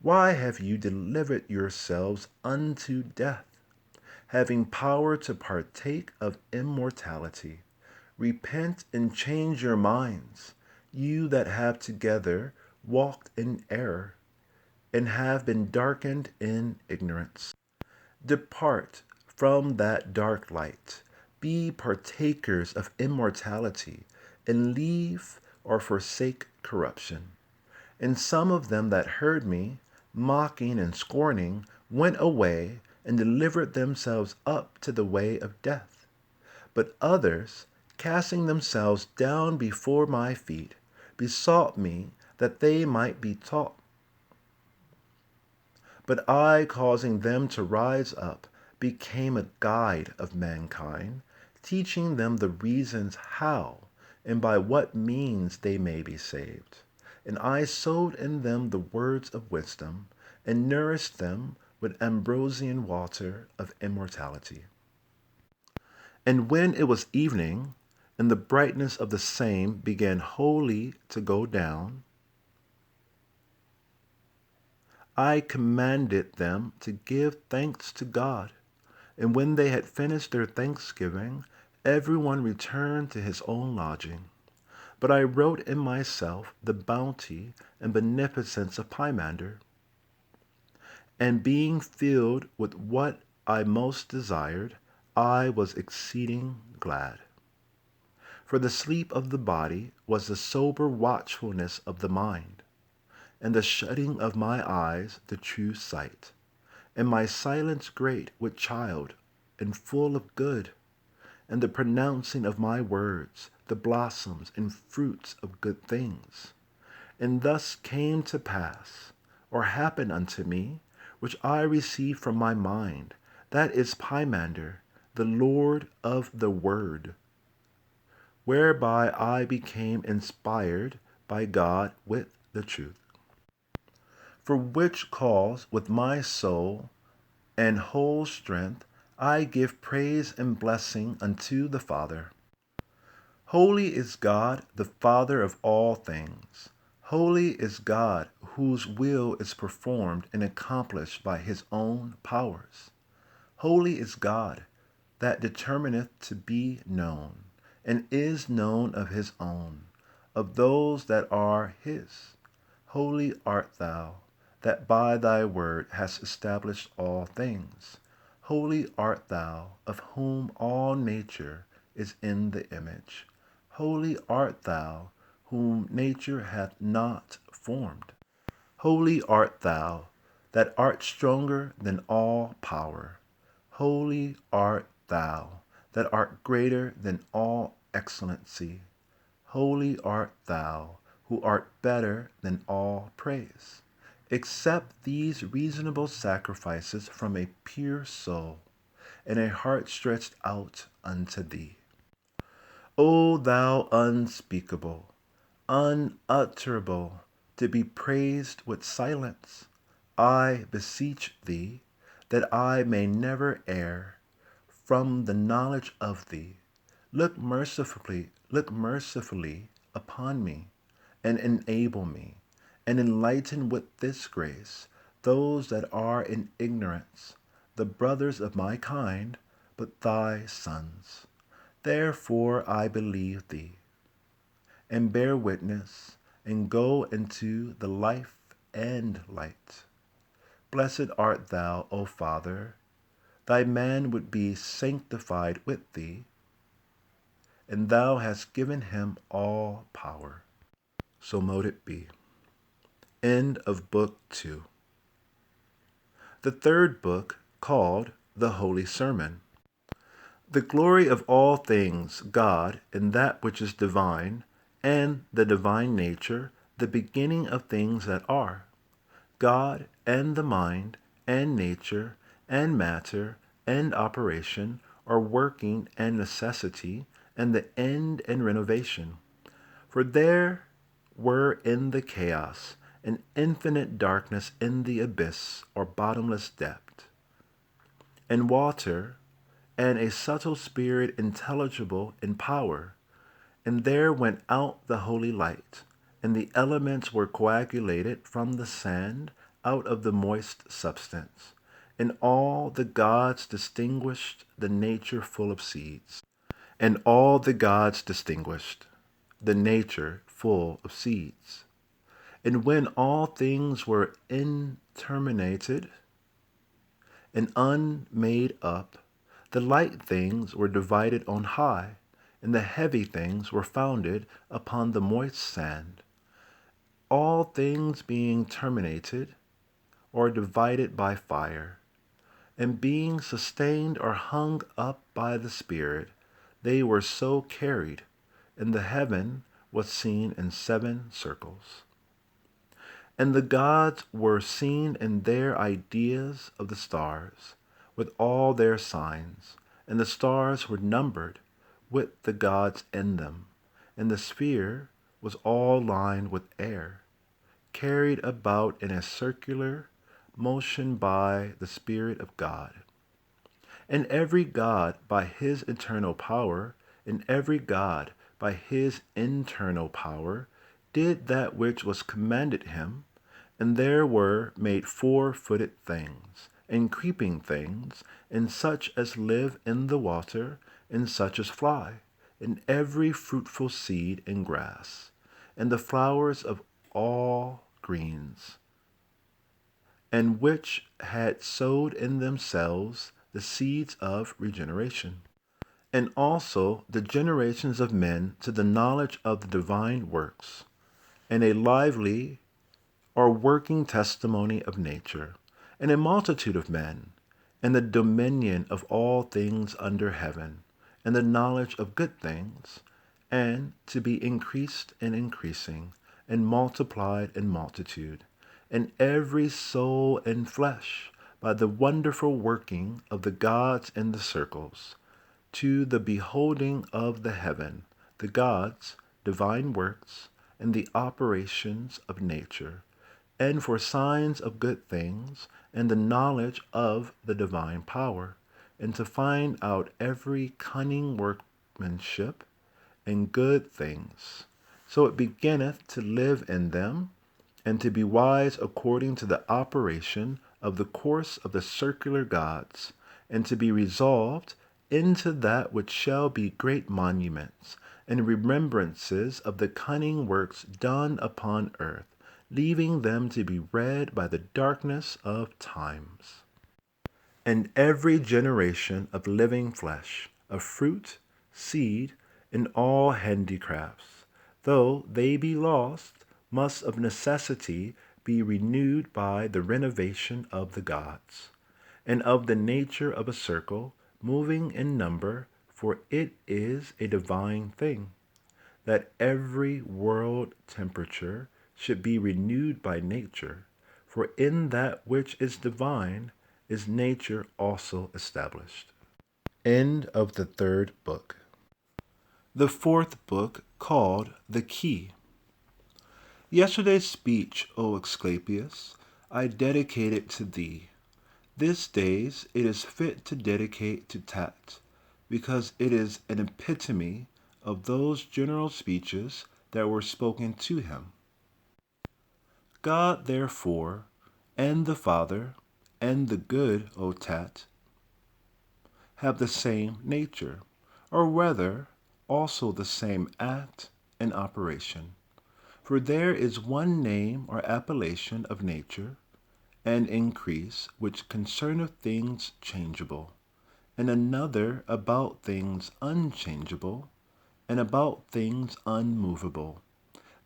why have you delivered yourselves unto death, having power to partake of immortality? Repent and change your minds, you that have together walked in error, and have been darkened in ignorance. Depart from that dark light, be partakers of immortality, and leave or forsake corruption. And some of them that heard me, mocking and scorning, went away and delivered themselves up to the way of death. But others, casting themselves down before my feet, besought me that they might be taught. But I, causing them to rise up, became a guide of mankind, teaching them the reasons how and by what means they may be saved. And I sowed in them the words of wisdom, and nourished them with ambrosian water of immortality. And when it was evening, and the brightness of the same began wholly to go down, I commanded them to give thanks to God. And when they had finished their thanksgiving, everyone returned to his own lodging. But I wrote in myself the bounty and beneficence of Pymander. And being filled with what I most desired, I was exceeding glad. For the sleep of the body was the sober watchfulness of the mind, and the shutting of my eyes the true sight, and my silence great with child, and full of good, and the pronouncing of my words the blossoms and fruits of good things. And thus came to pass, or happened unto me, which I received from my mind, that is Pymander, the Lord of the Word, whereby I became inspired by God with the truth. For which cause with my soul and whole strength I give praise and blessing unto the Father. Holy is God, the Father of all things. Holy is God, whose will is performed and accomplished by his own powers. Holy is God, that determineth to be known, and is known of his own, of those that are his. Holy art thou, that by thy word hast established all things. Holy art thou, of whom all nature is in the image. Holy art thou, whom nature hath not formed. Holy art thou, that art stronger than all power. Holy art thou, that art greater than all excellency. Holy art thou, who art better than all praise. Accept these reasonable sacrifices from a pure soul, and a heart stretched out unto thee. O thou unspeakable, unutterable, to be praised with silence, I beseech thee, that I may never err from the knowledge of thee. Look mercifully upon me, and enable me, and enlighten with this grace those that are in ignorance, the brothers of my kind, but thy sons. Therefore I believe thee, and bear witness, and go into the life and light. Blessed art thou, O Father, thy man would be sanctified with thee, and thou hast given him all power. So mote it be. End of Book 2. The third book, called the Holy Sermon. The glory of all things, God, and that which is divine, and the divine nature, the beginning of things that are. God, and the mind, and nature, and matter, and operation, are working and necessity, and the end and renovation. For there were in the chaos an infinite darkness in the abyss or bottomless depth. and water, and a subtle spirit intelligible in power. And there went out the holy light, and the elements were coagulated from the sand out of the moist substance. And all the gods distinguished the nature full of seeds. And all the gods distinguished the nature full of seeds. And when all things were interminated and unmade up, the light things were divided on high, and the heavy things were founded upon the moist sand. All things being terminated or divided by fire, and being sustained or hung up by the Spirit, they were so carried, and the heaven was seen in 7 circles. And the gods were seen in their ideas of the stars, with all their signs, and the stars were numbered with the gods in them, and the sphere was all lined with air, carried about in a circular motion by the Spirit of God. And every god by his eternal power, and every god by his internal power, did that which was commanded him. And there were made 4-footed things, and creeping things, and such as live in the water, and such as fly, and every fruitful seed and grass, and the flowers of all greens, and which had sowed in themselves the seeds of regeneration, and also the generations of men to the knowledge of the divine works, and a lively or working testimony of nature, and a multitude of men, and the dominion of all things under heaven, and the knowledge of good things, and to be increased and increasing, and multiplied in multitude, and every soul in flesh, by the wonderful working of the gods in the circles, to the beholding of the heaven, the gods, divine works, and the operations of nature, and for signs of good things, and the knowledge of the divine power, and to find out every cunning workmanship and good things. So it beginneth to live in them, and to be wise according to the operation of the course of the circular gods, and to be resolved into that which shall be great monuments, and remembrances of the cunning works done upon earth, leaving them to be read by the darkness of times. And every generation of living flesh, of fruit, seed, and all handicrafts, though they be lost, must of necessity be renewed by the renovation of the gods, and of the nature of a circle, moving in number, for it is a divine thing, that every world temperature should be renewed by nature, for in that which is divine is nature also established. End of the 3rd book. The 4th book, called The Key. Yesterday's speech, O Asclepius, I dedicated to thee. This day's it is fit to dedicate to Tat, because it is an epitome of those general speeches that were spoken to him. God, therefore, and the Father, and the good, O Tat, have the same nature, or rather, also the same act and operation. For there is one name or appellation of nature, and increase, which concerneth things changeable, and another about things unchangeable, and about things unmovable.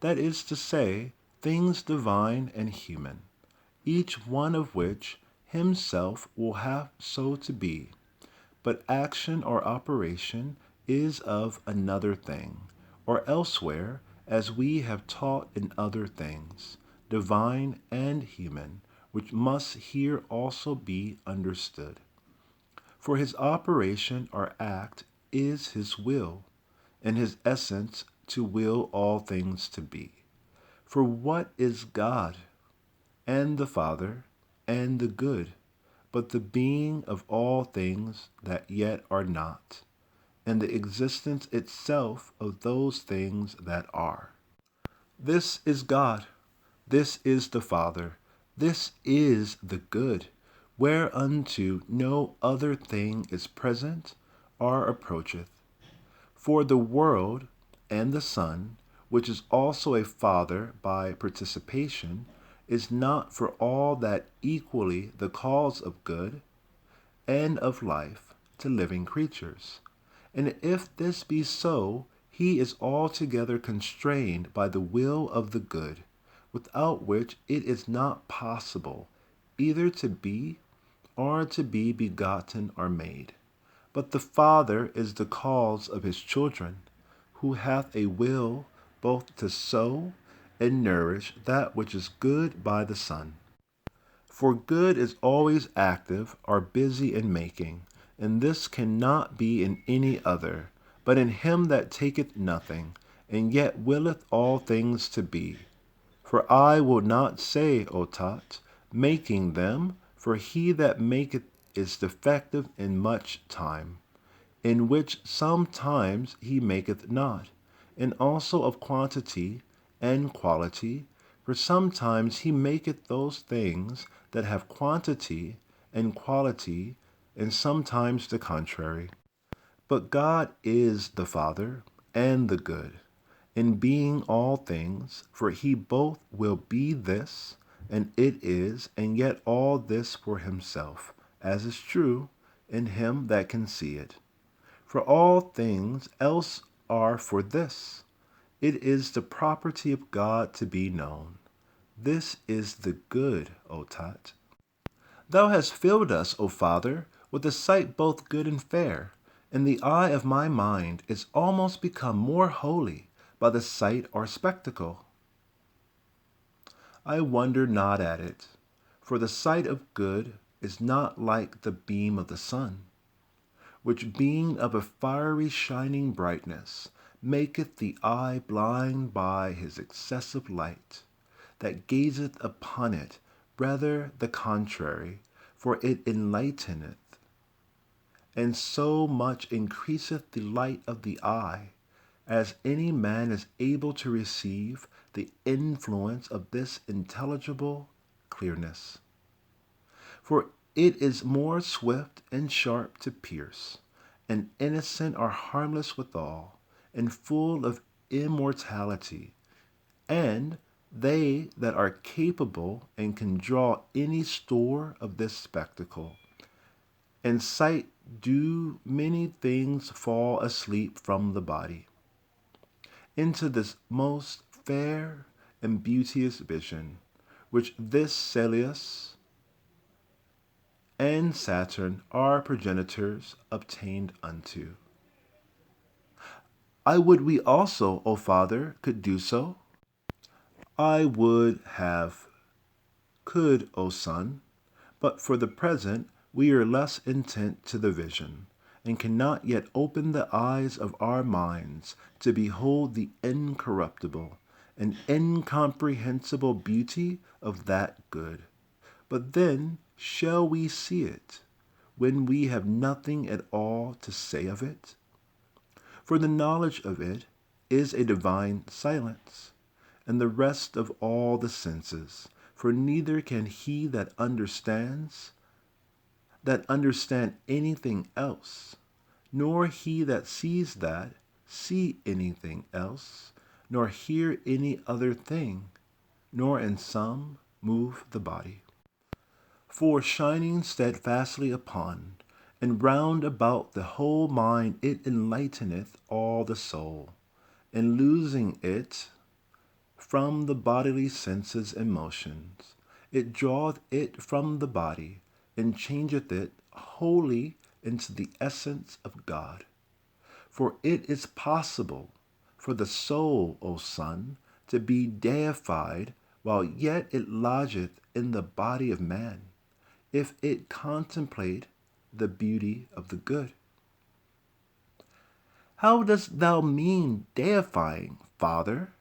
That is to say, things divine and human, each one of which himself will have so to be. But action or operation is of another thing, or elsewhere, as we have taught in other things, divine and human, which must here also be understood. For his operation or act is his will, and his essence to will all things to be. For what is God, and the Father, and the good, but the being of all things that yet are not, and the existence itself of those things that are. This is God, this is the Father, this is the good, whereunto no other thing is present or approacheth. For the world and the Son, which is also a Father by participation, is not for all that equally the cause of good and of life to living creatures. And if this be so, he is altogether constrained by the will of the good, without which it is not possible either to be or to be begotten or made. But the Father is the cause of his children, who hath a will both to sow and nourish that which is good by the Son. For good is always active or busy in making, and this cannot be in any other, but in him that taketh nothing, and yet willeth all things to be. For I will not say, O Tot, making them, for he that maketh is defective in much time, in which sometimes he maketh not, and also of quantity and quality, for sometimes he maketh those things that have quantity and quality, and sometimes the contrary. But God is the Father and the good, in being all things, for he both will be this, and it is, and yet all this for himself, as is true, in him that can see it. For all things else are for this. It is the property of God to be known. This is the good, O Tot. Thou hast filled us, O Father, with a sight both good and fair, and the eye of my mind is almost become more holy by the sight or spectacle. I wonder not at it, for the sight of good is not like the beam of the sun, which being of a fiery shining brightness, maketh the eye blind by his excessive light, that gazeth upon it, rather the contrary, for it enlighteneth, and so much increaseth the light of the eye, as any man is able to receive the influence of this intelligible clearness. For it is more swift and sharp to pierce, and innocent or harmless withal, and full of immortality, and they that are capable and can draw any store of this spectacle, and sight do many things fall asleep from the body, into this most fair and beauteous vision, which this Celeus and Saturn, our progenitors, obtained unto. I would we also, O Father, could do so. I would have could, O Son, but for the present we are less intent to the vision, and cannot yet open the eyes of our minds to behold the incorruptible and incomprehensible beauty of that good. But then shall we see it, when we have nothing at all to say of it? For the knowledge of it is a divine silence, and the rest of all the senses, for neither can he that understand anything else, nor he that sees that see anything else, nor hear any other thing, nor in some move the body. For shining steadfastly upon, and round about the whole mind it enlighteneth all the soul, and losing it from the bodily senses and motions, it draweth it from the body, and changeth it wholly into the essence of God. For it is possible for the soul, O Son, to be deified while yet it lodgeth in the body of man, if it contemplate the beauty of the good. How dost thou mean deifying, Father?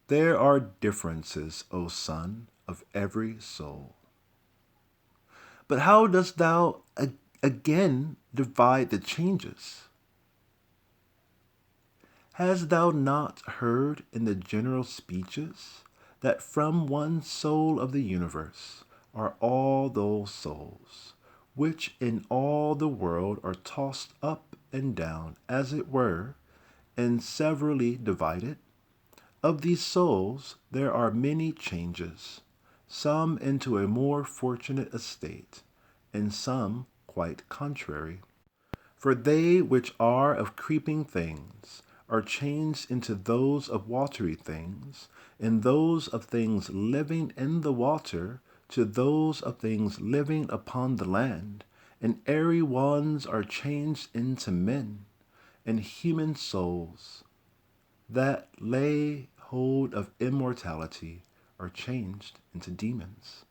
There are differences, O Son, of every soul. But how dost thou again divide the changes? Hast thou not heard in the general speeches that from one soul of the universe are all those souls, which in all the world are tossed up and down, as it were, and severally divided? Of these souls there are many changes, some into a more fortunate estate, and some quite contrary. For they which are of creeping things are changed into those of watery things, and those of things living in the water to those of things living upon the land, and airy ones are changed into men, and human souls that lay hold of immortality are changed into demons.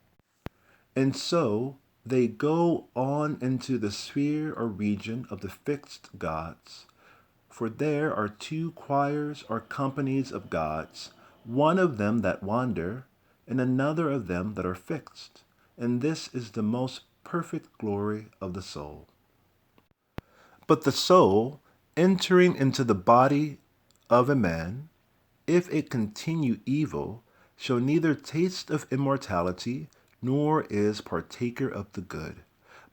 And so they go on into the sphere or region of the fixed gods. For there are two choirs or companies of gods, one of them that wander, and another of them that are fixed. And this is the most perfect glory of the soul. But the soul, entering into the body of a man, if it continue evil, shall neither taste of immortality, nor is partaker of the good.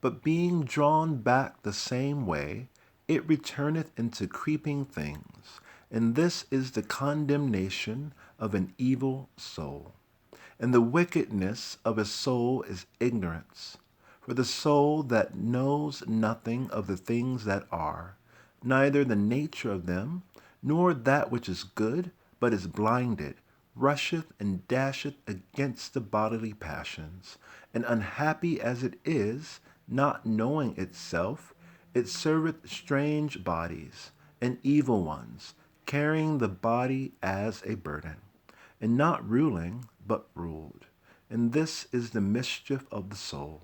But being drawn back the same way, it returneth into creeping things. And this is the condemnation of an evil soul. And the wickedness of a soul is ignorance. For the soul that knows nothing of the things that are, neither the nature of them, nor that which is good, but is blinded, rusheth and dasheth against the bodily passions, and unhappy as it is, not knowing itself, it serveth strange bodies and evil ones, carrying the body as a burden, and not ruling, but ruled. And this is the mischief of the soul.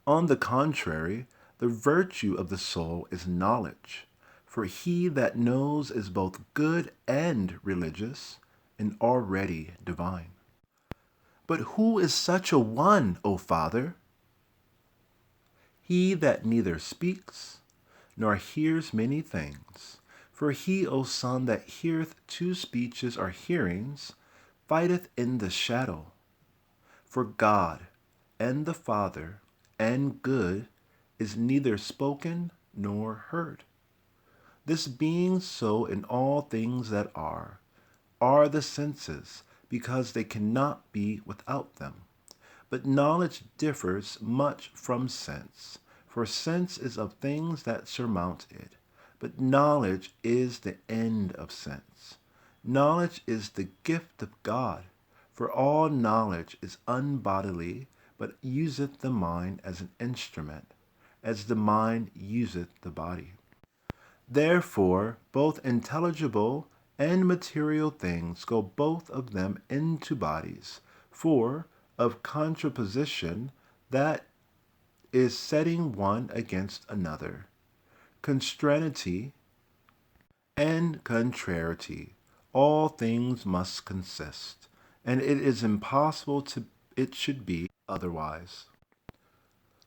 On the contrary, the virtue of the soul is knowledge. For he that knows is both good and religious, and already divine. But who is such a one, O Father? He that neither speaks, nor hears many things. For he, O Son, that heareth two speeches or hearings, fighteth in the shadow. For God, and the Father, and good, is neither spoken nor heard. This being so in all things that are the senses, because they cannot be without them. But knowledge differs much from sense, for sense is of things that surmount it, but knowledge is the end of sense. Knowledge is the gift of God, for all knowledge is unbodily, but useth the mind as an instrument, as the mind useth the body. Therefore, both intelligible and material things go both of them into bodies, for of contraposition that is setting one against another, constranity and contrariety, all things must consist, and it is impossible it should be otherwise.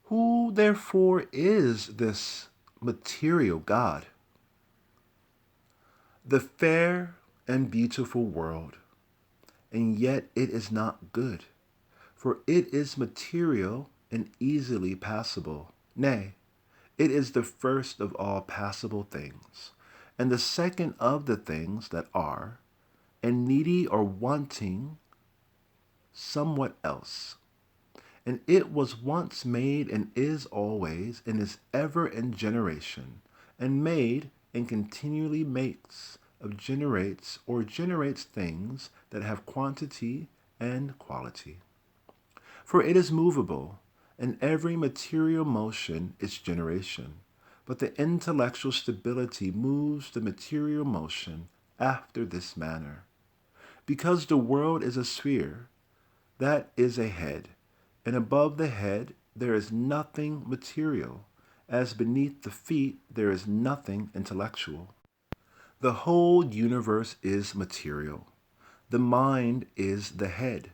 Who therefore is this material God? The fair and beautiful world, and yet it is not good, for it is material and easily passable. Nay, it is the first of all passable things, and the second of the things that are, and needy or wanting somewhat else. And it was once made, and is always, and is ever in generation, and made, and continually makes, generates things that have quantity and quality. For it is movable, and every material motion is generation. But the intellectual stability moves the material motion after this manner. Because the world is a sphere, that is a head, and above the head there is nothing material, as beneath the feet there is nothing intellectual. The whole universe is material. The mind is the head,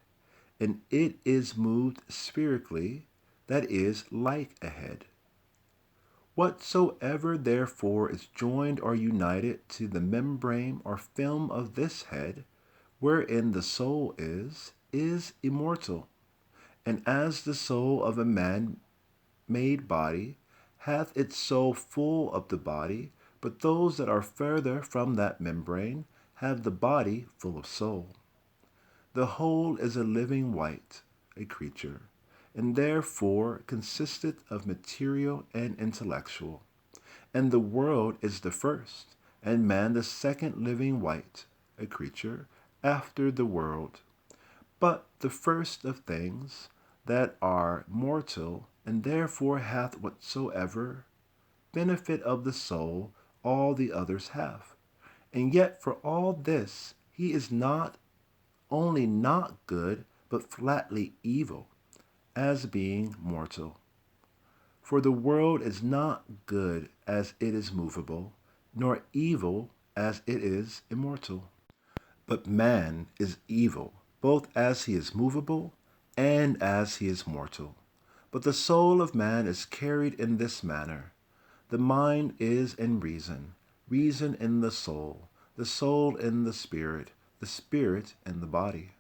and it is moved spherically, that is like a head. Whatsoever therefore is joined or united to the membrane or film of this head, wherein the soul is immortal. And as the soul of a man made body hath its soul full of the body, but those that are further from that membrane have the body full of soul. The whole is a living wight, a creature, and therefore consisteth of material and intellectual. And the world is the first, and man the second living wight, a creature, after the world. But the first of things that are mortal, and therefore hath whatsoever benefit of the soul all the others have. And yet for all this he is not only not good, but flatly evil, as being mortal. For the world is not good as it is movable, nor evil as it is immortal. But man is evil, both as he is movable and as he is mortal. But the soul of man is carried in this manner. The mind is in reason, reason in the soul in the spirit in the body.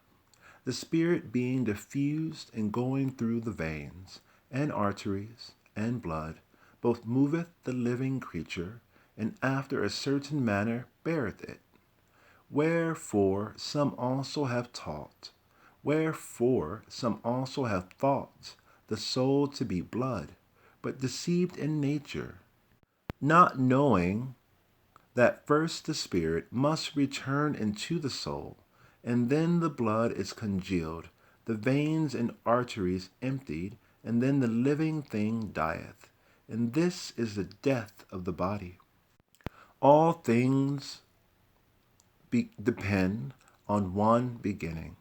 The spirit being diffused and going through the veins and arteries and blood, both moveth the living creature, and after a certain manner beareth it. Wherefore some also have taught, wherefore some also have thought the soul to be blood, but deceived in nature, not knowing that first the spirit must return into the soul, and then the blood is congealed, the veins and arteries emptied, and then the living thing dieth. And this is the death of the body. All things depend on one beginning.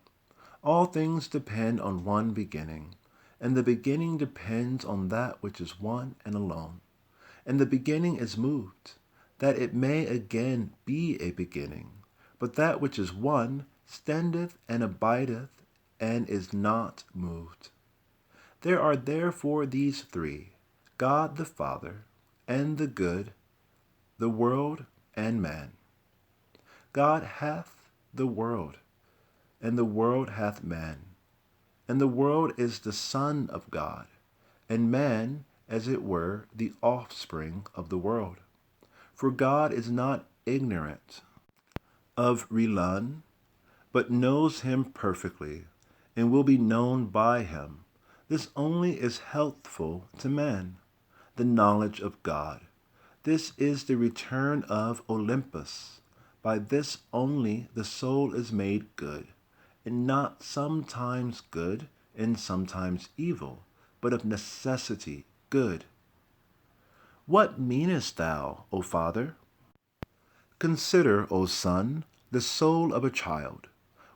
All things depend on one beginning, and the beginning depends on that which is one and alone. And the beginning is moved, that it may again be a beginning. But that which is one standeth and abideth, and is not moved. There are therefore these three, God the Father, and the good, the world, and man. God hath the world, and the world hath man. And the world is the Son of God, and man, as it were, the offspring of the world. For God is not ignorant of Relan, but knows him perfectly, and will be known by him. This only is healthful to man, the knowledge of God. This is the return of Olympus. By this only the soul is made good, and not sometimes good and sometimes evil, but of necessity good. What meanest thou, O Father? Consider, O Son, the soul of a child,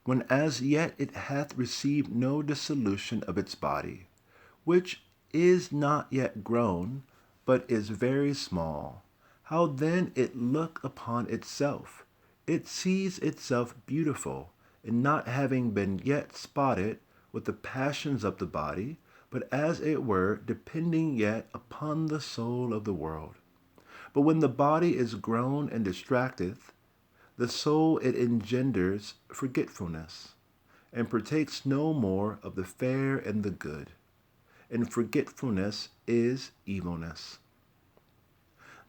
when as yet it hath received no dissolution of its body, which is not yet grown, but is very small. How then it look upon itself? It sees itself beautiful, and not having been yet spotted with the passions of the body, but as it were depending yet upon the soul of the world. But when the body is grown and distracteth, the soul it engenders forgetfulness, and partakes no more of the fair and the good. And forgetfulness is evilness.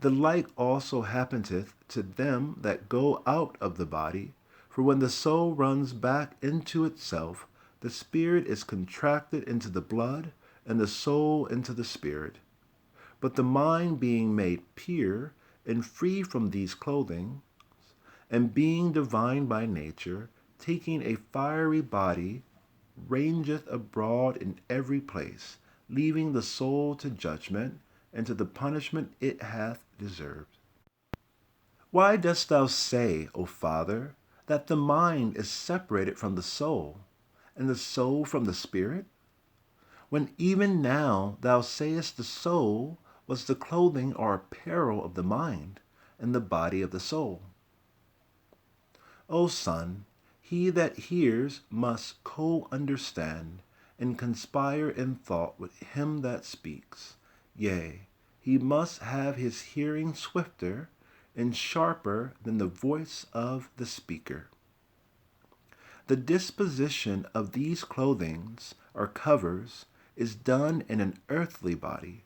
The like also happeneth to them that go out of the body, for when the soul runs back into itself, the spirit is contracted into the blood, and the soul into the spirit. But the mind being made pure and free from these clothing, and being divine by nature, taking a fiery body, rangeth abroad in every place, leaving the soul to judgment, and to the punishment it hath deserved. Why dost thou say, O Father, that the mind is separated from the soul, and the soul from the spirit? When even now thou sayest the soul was the clothing or apparel of the mind, and the body of the soul. O Son, he that hears must co-understand, and conspire in thought with him that speaks. Yea, he must have his hearing swifter and sharper than the voice of the speaker. The disposition of these clothings or covers is done in an earthly body,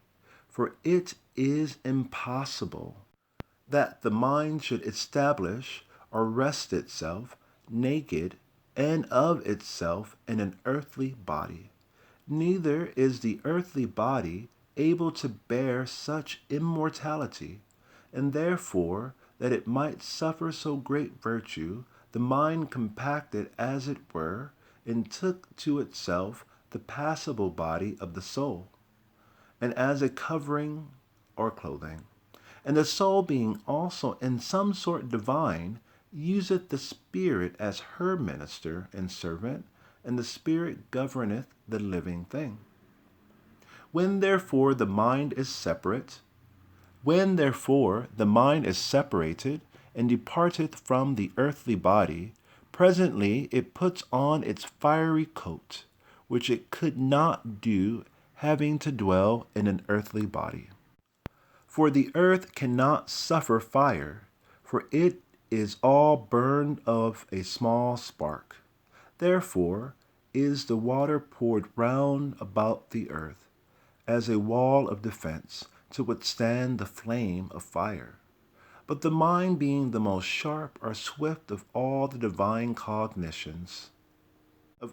for it is impossible that the mind should establish or rest itself naked and of itself in an earthly body. Neither is the earthly body able to bear such immortality, and therefore that it might suffer so great virtue, the mind compacted as it were, and took to itself the passible body of the soul, and as a covering or clothing. And the soul being also in some sort divine, useth the Spirit as her minister and servant, and the Spirit governeth the living thing. When therefore the mind is separated, and departeth from the earthly body, presently it puts on its fiery coat, which it could not do, having to dwell in an earthly body. For the earth cannot suffer fire, for it is all burned of a small spark. Therefore is the water poured round about the earth, as a wall of defense, to withstand the flame of fire. But the mind being the most sharp or swift of all the divine cogitations, and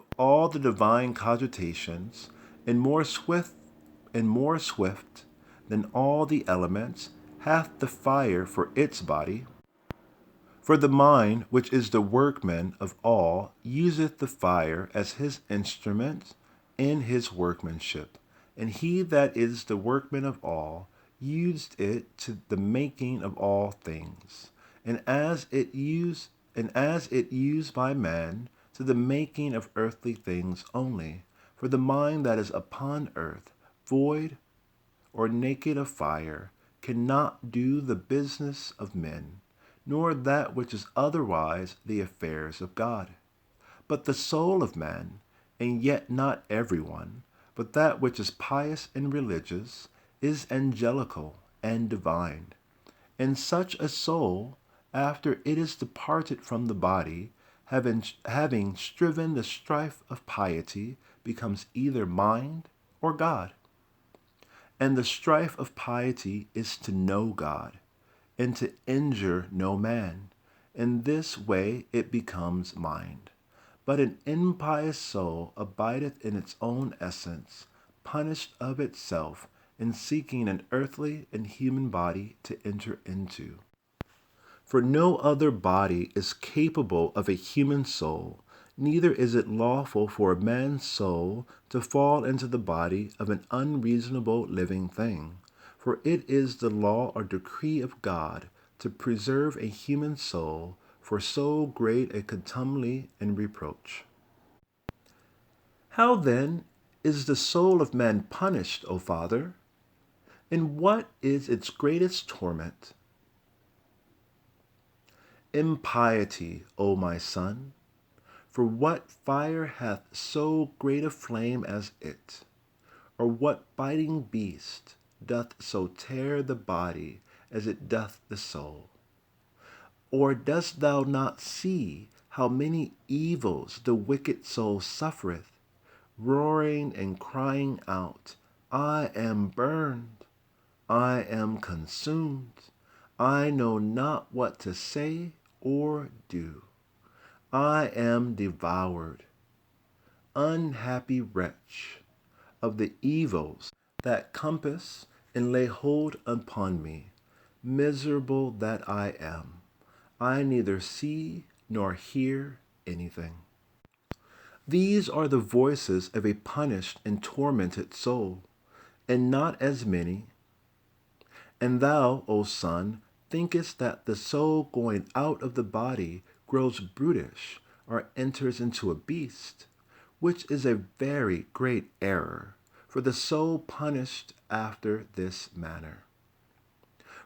more swift than all the elements, hath the fire for its body. For the mind, which is the workman of all, useth the fire as his instrument in his workmanship. And he that is the workman of all used it to the making of all things, and as it used by man to the making of earthly things only. For the mind that is upon earth, void or naked of fire, cannot do the business of men, nor that which is otherwise the affairs of God. But the soul of man, and yet not every one, but that which is pious and religious, is angelical and divine. And such a soul, after it is departed from the body, having striven the strife of piety, becomes either mind or God. And the strife of piety is to know God, and to injure no man. In this way it becomes mind. But an impious soul abideth in its own essence, punished of itself, in seeking an earthly and human body to enter into. For no other body is capable of a human soul, neither is it lawful for a man's soul to fall into the body of an unreasonable living thing. For it is the law or decree of God to preserve a human soul for so great a contumely and reproach. How then is the soul of man punished, O Father? And what is its greatest torment? Impiety, O my son. For what fire hath so great a flame as it? Or what biting beast doth so tear the body as it doth the soul? Or dost thou not see how many evils the wicked soul suffereth, roaring and crying out, I am burned, I am consumed, I know not what to say or do, I am devoured, unhappy wretch, of the evils that compass and lay hold upon me, miserable that I am. I neither see nor hear anything. These are the voices of a punished and tormented soul, and not as many. And thou, O son, thinkest that the soul going out of the body grows brutish or enters into a beast, which is a very great error, for the soul punished after this manner.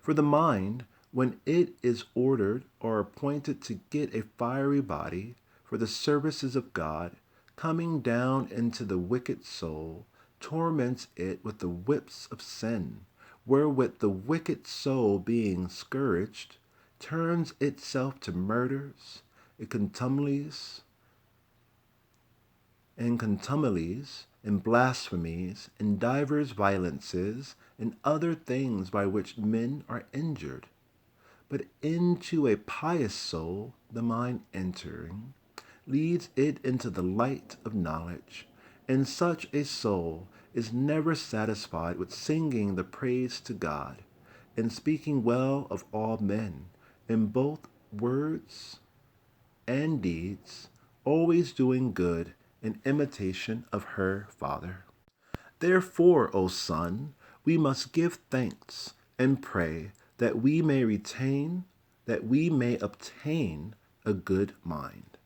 For the mind, when it is ordered or appointed to get a fiery body for the services of God, coming down into the wicked soul, torments it with the whips of sin, wherewith the wicked soul, being scourged, turns itself to murders, contumelies, and blasphemies, and divers violences, and other things by which men are injured. But into a pious soul the mind entering leads it into the light of knowledge, and such a soul is never satisfied with singing the praise to God, and speaking well of all men, in both words and deeds, always doing good in imitation of her Father. Therefore, O Son, we must give thanks and pray that we may obtain a good mind.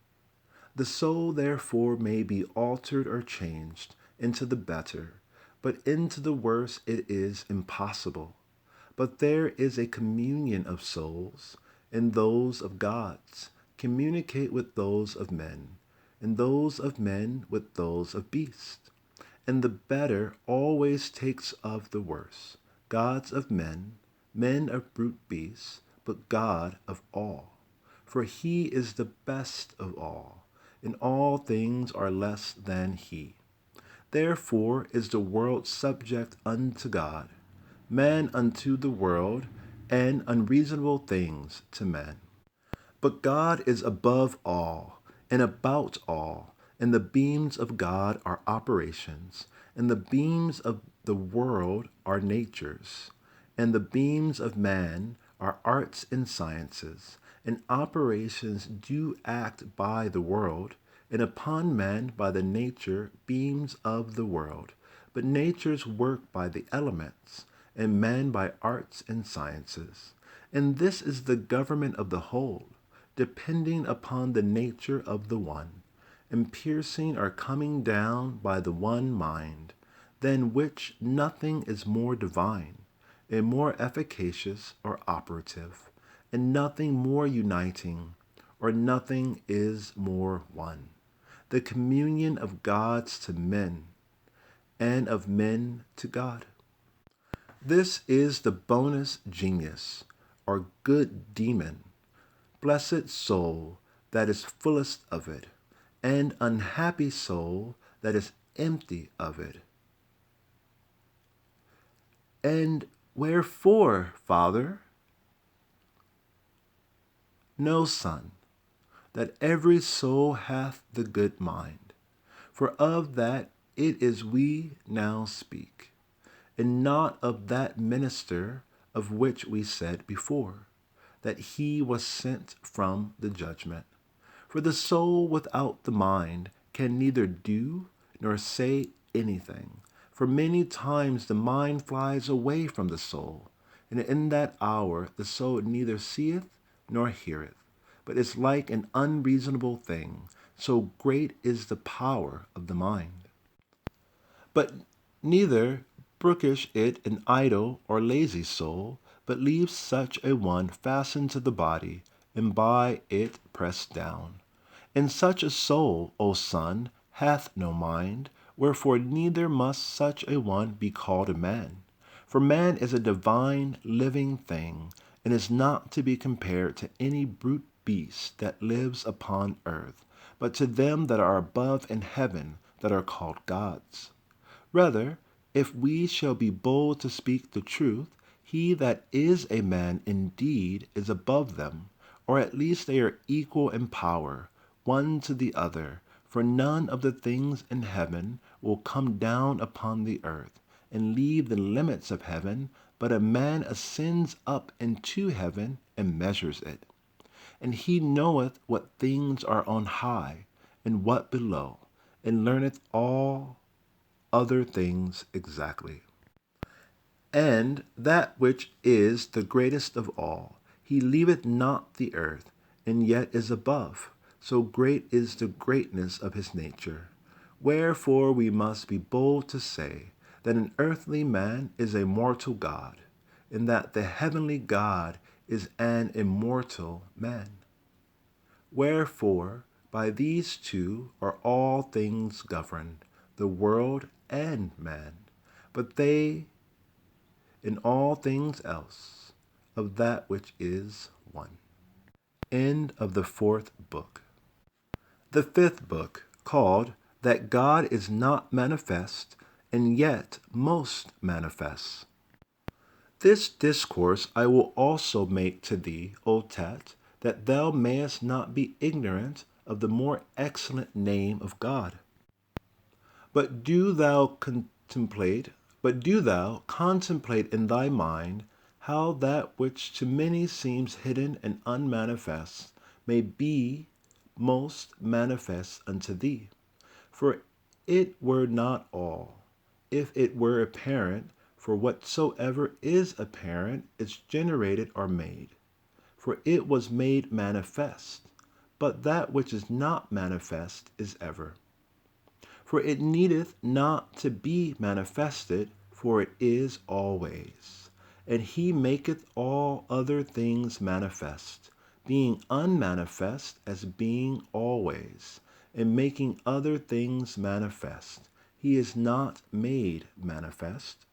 The soul, therefore, may be altered or changed into the better, but into the worse it is impossible. But there is a communion of souls, and those of gods communicate with those of men, and those of men with those of beasts. And the better always takes of the worse, gods of men, men of brute beasts, but God of all. For he is the best of all, and all things are less than he. Therefore is the world subject unto God, man unto the world, and unreasonable things to men. But God is above all, and about all, and the beams of God are operations, and the beams of the world are natures, and the beams of man are arts and sciences, and operations do act by the world, and upon man by the nature beams of the world. But natures work by the elements, and man by arts and sciences. And this is the government of the whole, depending upon the nature of the one, and piercing or coming down by the one mind, than which nothing is more divine, and more efficacious or operative, and nothing more uniting, or nothing is more one. The communion of gods to men, and of men to God. This is the bonus genius, or good demon, blessed soul that is fullest of it, and unhappy soul that is empty of it. And wherefore, Father? Know, Son, that every soul hath the good mind, for of that it is we now speak, and not of that minister of which we said before, that he was sent from the judgment. For the soul without the mind can neither do nor say anything. For many times the mind flies away from the soul, and in that hour the soul neither seeth nor heareth, but is like an unreasonable thing, so great is the power of the mind. But neither brookish it an idle or lazy soul, but leaves such a one fastened to the body, and by it pressed down. And such a soul, O Son, hath no mind, wherefore neither must such a one be called a man. For man is a divine living thing, and is not to be compared to any brute beast that lives upon earth, but to them that are above in heaven, that are called gods. Rather, if we shall be bold to speak the truth, he that is a man indeed is above them, or at least they are equal in power, one to the other. For none of the things in heaven will come down upon the earth, and leave the limits of heaven, but a man ascends up into heaven, and measures it. And he knoweth what things are on high, and what below, and learneth all other things exactly. And that which is the greatest of all, he leaveth not the earth, and yet is above, so great is the greatness of his nature. Wherefore we must be bold to say that an earthly man is a mortal God, and that the heavenly God is an immortal man. Wherefore By these two are all things governed, the world and man, but they in all things else, of that which is one. End of the fourth book. The fifth book, called That God is Not Manifest, and Yet Most Manifest. This discourse I will also make to thee, O Tat, that thou mayest not be ignorant of the more excellent name of God. But do thou contemplate in thy mind how that which to many seems hidden and unmanifest may be most manifest unto thee. For it were not all, if it were apparent, for whatsoever is apparent is generated or made. For it was made manifest, but that which is not manifest is ever. For it needeth not to be manifested, for it is always. And he maketh all other things manifest, being unmanifest as being always, and making other things manifest. He is not made manifest.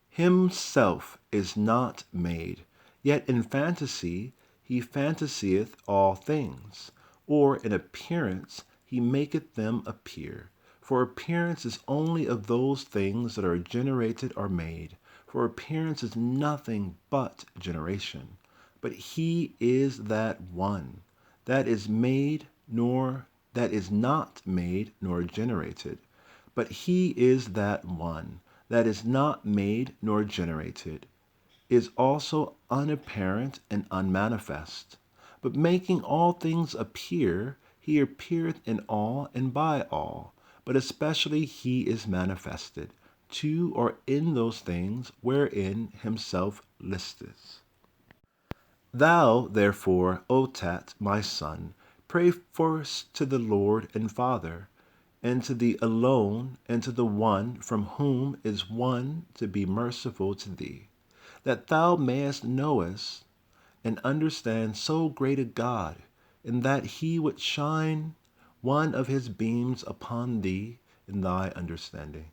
Himself is not made, yet in fantasy he fantasieth all things, or in appearance he maketh them appear. For appearance is only of those things that are generated or made, for appearance is nothing but generation. But he is that one that is made, nor that is not made, nor generated. But he is that one that is not made nor generated, is also unapparent and unmanifest. But making all things appear, he appeareth in all and by all. But especially he is manifested to or in those things wherein himself listeth. Thou, therefore, O Tat, my son, pray first to the Lord and Father, and to thee alone, and to the one from whom is one to be merciful to thee, that thou mayest knowest and understand so great a God, and that he would shine one of his beams upon thee in thy understanding.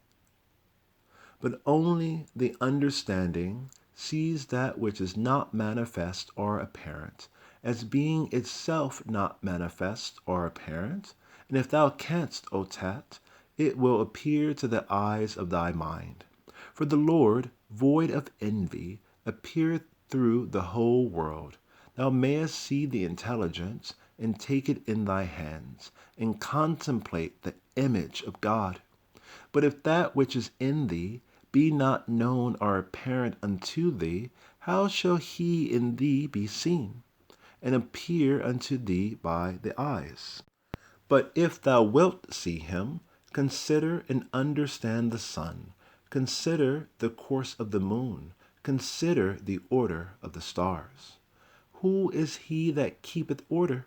But only the understanding sees that which is not manifest or apparent, as being itself not manifest or apparent. And if thou canst, O Tat, it will appear to the eyes of thy mind. For the Lord, void of envy, appeareth through the whole world. Thou mayest see the intelligence, and take it in thy hands, and contemplate the image of God. But if that which is in thee be not known or apparent unto thee, how shall he in thee be seen, and appear unto thee by the eyes? But if thou wilt see him, consider and understand the sun, consider the course of the moon, consider the order of the stars. Who is he that keepeth order?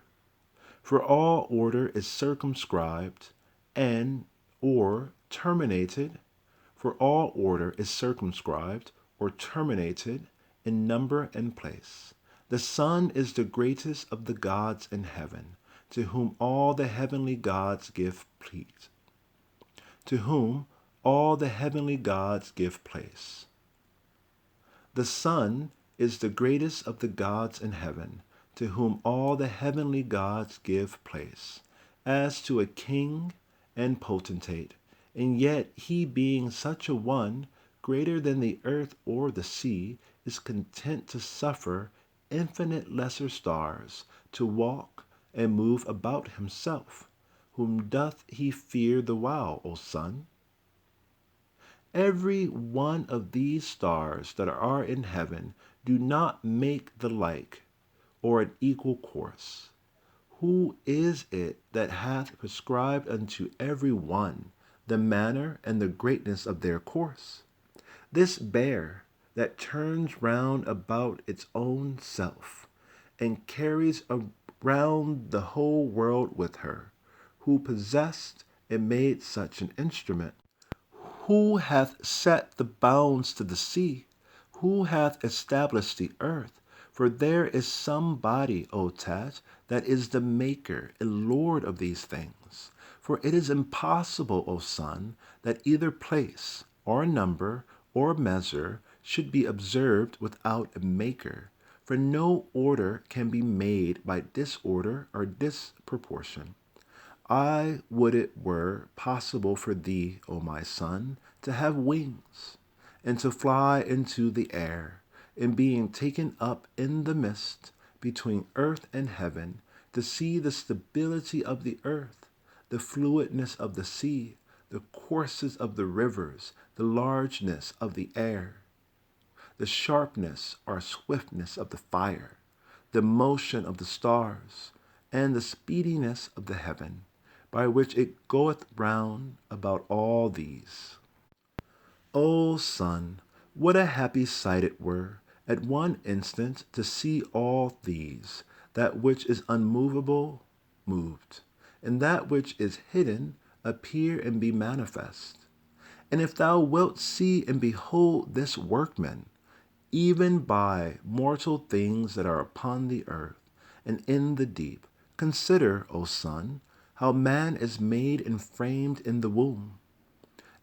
For all order is circumscribed and or terminated, for all order is circumscribed or terminated in number and place. The sun is the greatest of the gods in heaven, to whom all the heavenly gods give place. To whom all the heavenly gods give place. The sun is the greatest of the gods in heaven, to whom all the heavenly gods give place, as to a king and potentate, and yet he being such a one, greater than the earth or the sea, is content to suffer infinite lesser stars to walk and move about himself. Whom doth he fear the while, O sun? Every one of these stars that are in heaven do not make the like or an equal course. Who is it that hath prescribed unto every one the manner and the greatness of their course? This bear that turns round about its own self, and carries around the whole world with her, who possessed and made such an instrument? Who hath set the bounds to the sea? Who hath established the earth? For there is somebody, O Tat, that is the maker and lord of these things. For it is impossible, O son, that either place, or number, or measure should be observed without a maker. For no order can be made by disorder or disproportion. I would it were possible for thee, O my son, to have wings, and to fly into the air, and being taken up in the mist between earth and heaven, to see the stability of the earth, the fluidness of the sea, the courses of the rivers, the largeness of the air, the sharpness or swiftness of the fire, the motion of the stars, and the speediness of the heaven, by which it goeth round about all these. O son, what a happy sight it were, at one instant to see all these, that which is unmovable moved, and that which is hidden appear and be manifest. And if thou wilt see and behold this workman, even by mortal things that are upon the earth and in the deep, consider, O son, how man is made and framed in the womb,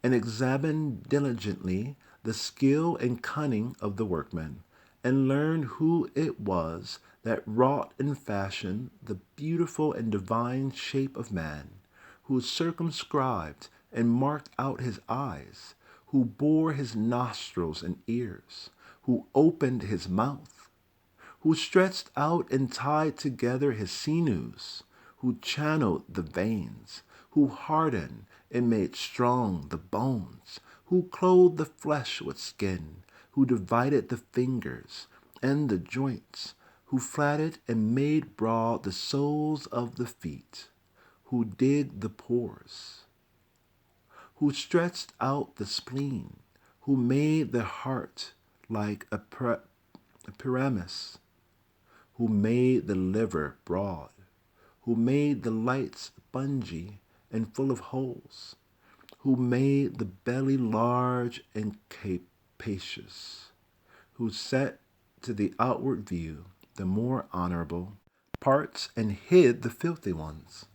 and examine diligently the skill and cunning of the workman, and learn who it was that wrought and fashioned the beautiful and divine shape of man, who circumscribed and marked out his eyes, who bore his nostrils and ears, who opened his mouth, who stretched out and tied together his sinews, who channeled the veins, who hardened and made strong the bones, who clothed the flesh with skin, who divided the fingers and the joints, who flatted and made broad the soles of the feet, who digged the pores, who stretched out the spleen, who made the heart like a pyramis, who made the liver broad, who made the lights spongy and full of holes, who made the belly large and capacious, who set to the outward view the more honorable parts and hid the filthy ones.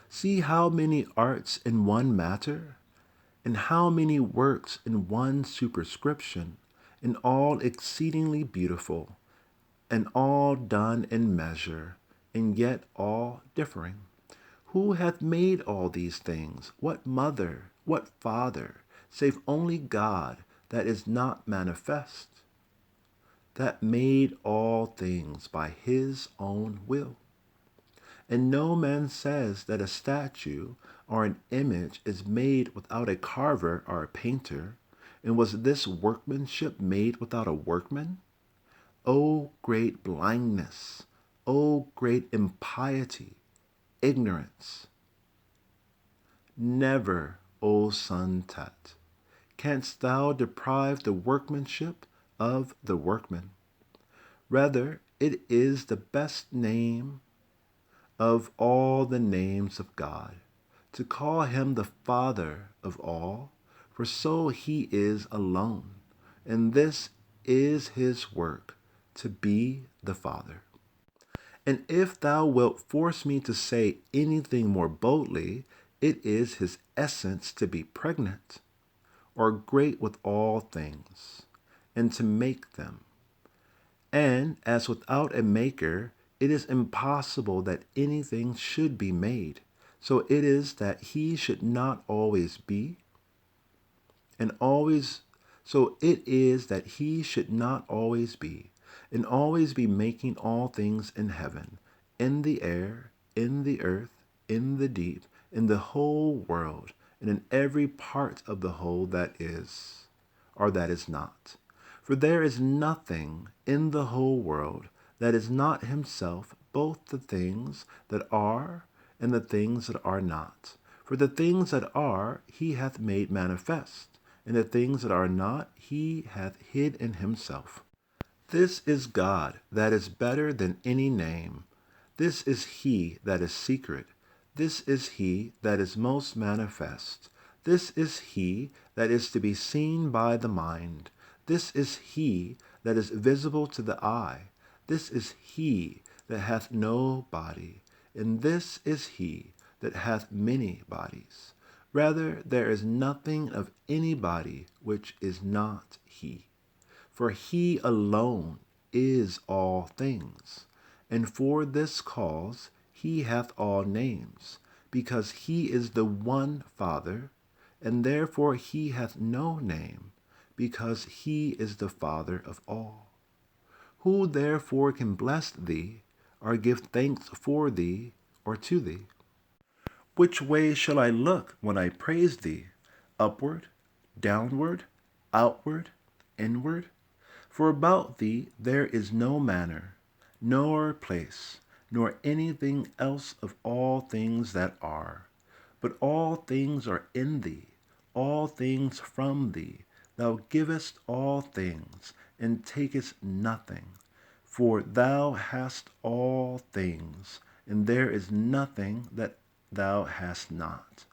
See how many arts in one matter, and how many works in one superscription, and all exceedingly beautiful, and all done in measure, and yet all differing. Who hath made all these things? What mother, what father, save only God that is not manifest, that made all things by his own will? And no man says that a statue or an image is made without a carver or a painter. And was this workmanship made without a workman? O great blindness! O great impiety, ignorance! Never, O son Tat, canst thou deprive the workmanship of the workman. Rather, it is the best name of all the names of God, to call him the Father of all, for so he is alone, and this is his work, to be the Father. And if thou wilt force me to say anything more boldly, it is his essence to be pregnant, or great with all things, and to make them. And as without a maker, it is impossible that anything should be made. So it is that he should not always be, and always, so it is that he should not always be, and always be making all things in heaven, in the air, in the earth, in the deep, in the whole world, and in every part of the whole that is, or that is not. For there is nothing in the whole world that is not himself, both the things that are and the things that are not. For the things that are he hath made manifest, and the things that are not he hath hid in himself. This is God that is better than any name. This is he that is secret. This is he that is most manifest. This is he that is to be seen by the mind. This is he that is visible to the eye. This is he that hath no body, and this is he that hath many bodies. Rather, there is nothing of any body which is not he. For he alone is all things, and for this cause he hath all names, because he is the one Father, and therefore he hath no name, because he is the Father of all. Who therefore can bless thee, or give thanks for thee, or to thee? Which way shall I look when I praise thee? Upward, downward, outward, inward? For about thee there is no manner, nor place, nor anything else of all things that are. But all things are in thee, all things from thee. Thou givest all things, and takest nothing. For thou hast all things, and there is nothing that thou hast not.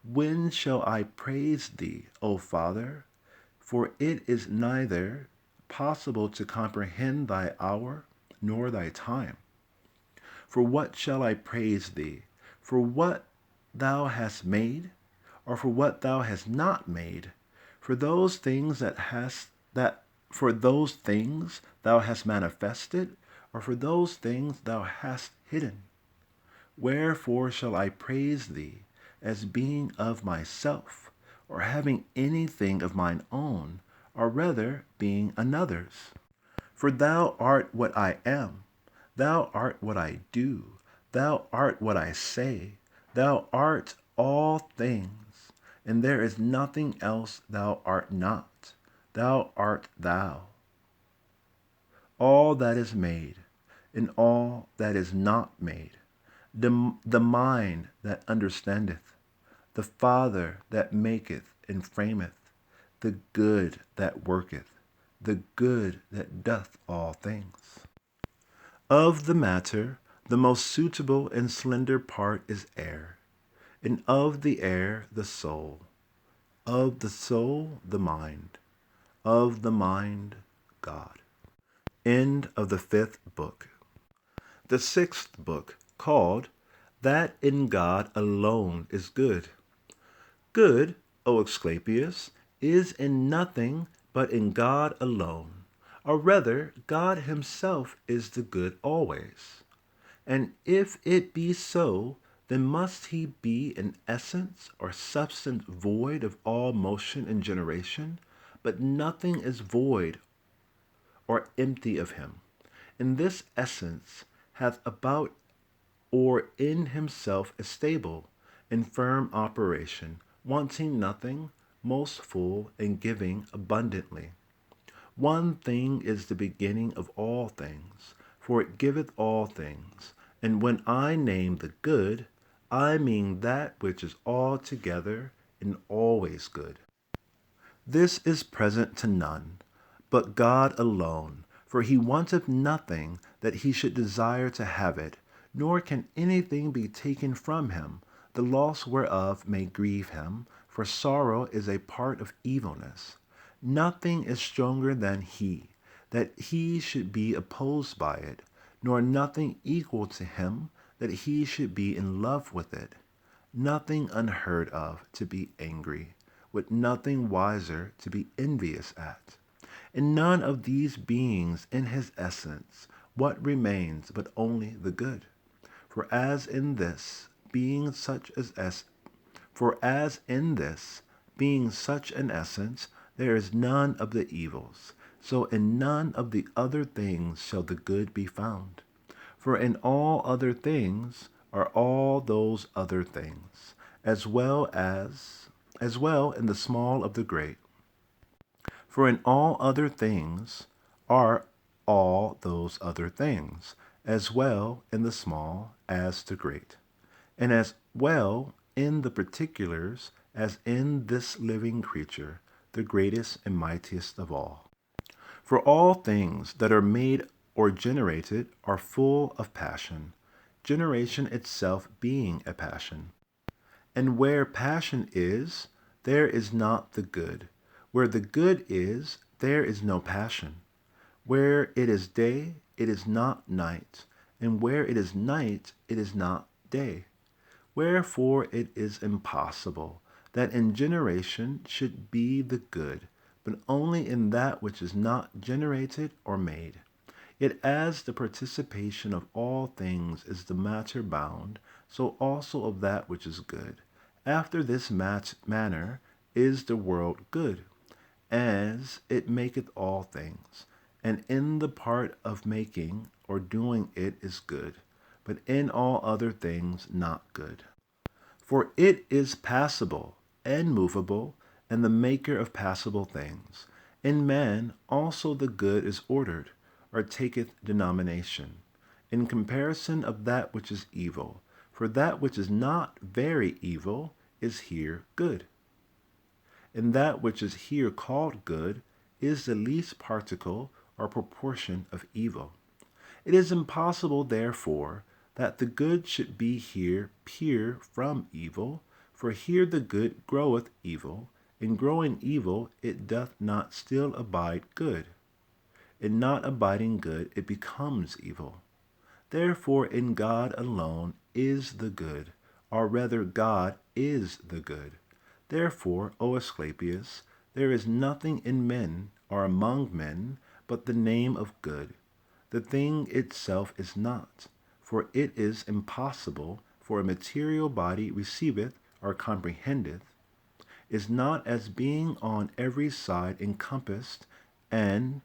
When shall I praise thee, O Father? For it is neither possible to comprehend thy hour, nor thy time. For what shall I praise thee? For what thou hast made, or for what thou hast not made? For those things for those things thou hast manifested, or for those things thou hast hidden? Wherefore shall I praise thee, as being of myself, or having anything of mine own, or rather being another's? For thou art what I am, thou art what I do, thou art what I say, thou art all things, and there is nothing else thou art not, thou art thou. All that is made, and all that is not made, the mind that understandeth, the Father that maketh and frameth, the good that worketh, the good that doth all things. Of the matter, the most suitable and slender part is air, and of the air the soul, of the soul the mind, of the mind God. End of the 5th book. The 6th book, called That in God Alone is Good. Good, O Asclepius, is in nothing but in God alone, or rather, God himself is the good always. And if it be so, then must he be an essence or substance void of all motion and generation, but nothing is void or empty of him. And this essence hath about or in himself a stable and firm operation, wanting nothing, most full, and giving abundantly. One thing is the beginning of all things, for it giveth all things. And when I name the good, I mean that which is altogether and always good. This is present to none, but God alone, for he wanteth nothing that he should desire to have it, nor can anything be taken from him, the loss whereof may grieve him, for sorrow is a part of evilness. Nothing is stronger than he, that he should be opposed by it, nor nothing equal to him, that he should be in love with it. Nothing unheard of to be angry, with nothing wiser to be envious at. In none of these beings in his essence, what remains but only the good? For as in this, being such an essence, there is none of the evils, so in none of the other things shall the good be found. For in all other things are all those other things, as well in the small of the great. For in all other things are all those other things, as well in the small as the great, and as well in the particulars as in this living creature, the greatest and mightiest of all. For all things that are made or generated are full of passion, generation itself being a passion. And where passion is, there is not the good. Where the good is, there is no passion. Where it is day, it is not night, and where it is night, it is not day. Wherefore it is impossible that in generation should be the good, but only in that which is not generated or made. Yet as the participation of all things is the matter bound, so also of that which is good. After this manner is the world good, as it maketh all things, and in the part of making or doing it is good, but in all other things not good. For it is passible and movable, and the maker of passible things. In man also the good is ordered, or taketh denomination, in comparison of that which is evil. For that which is not very evil is here good. And that which is here called good is the least particle or proportion of evil. It is impossible, therefore, that the good should be here pure from evil, for here the good groweth evil, and growing evil it doth not still abide good. In not abiding good it becomes evil. Therefore in God alone is the good, or rather God is the good. Therefore, O Asclepius, there is nothing in men or among men but the name of good. The thing itself is not, for it is impossible for a material body receiveth or comprehendeth, is not as being on every side encompassed and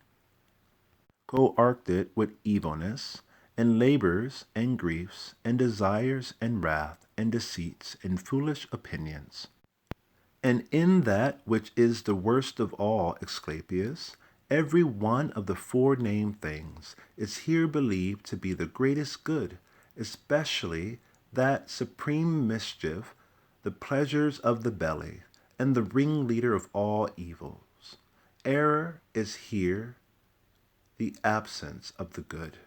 coarcted with evilness, and labors, and griefs, and desires, and wrath, and deceits, and foolish opinions. And in that which is the worst of all, Asclepius, every one of the forenamed things is here believed to be the greatest good, especially that supreme mischief, the pleasures of the belly, and the ringleader of all evils. Error is here the absence of the good.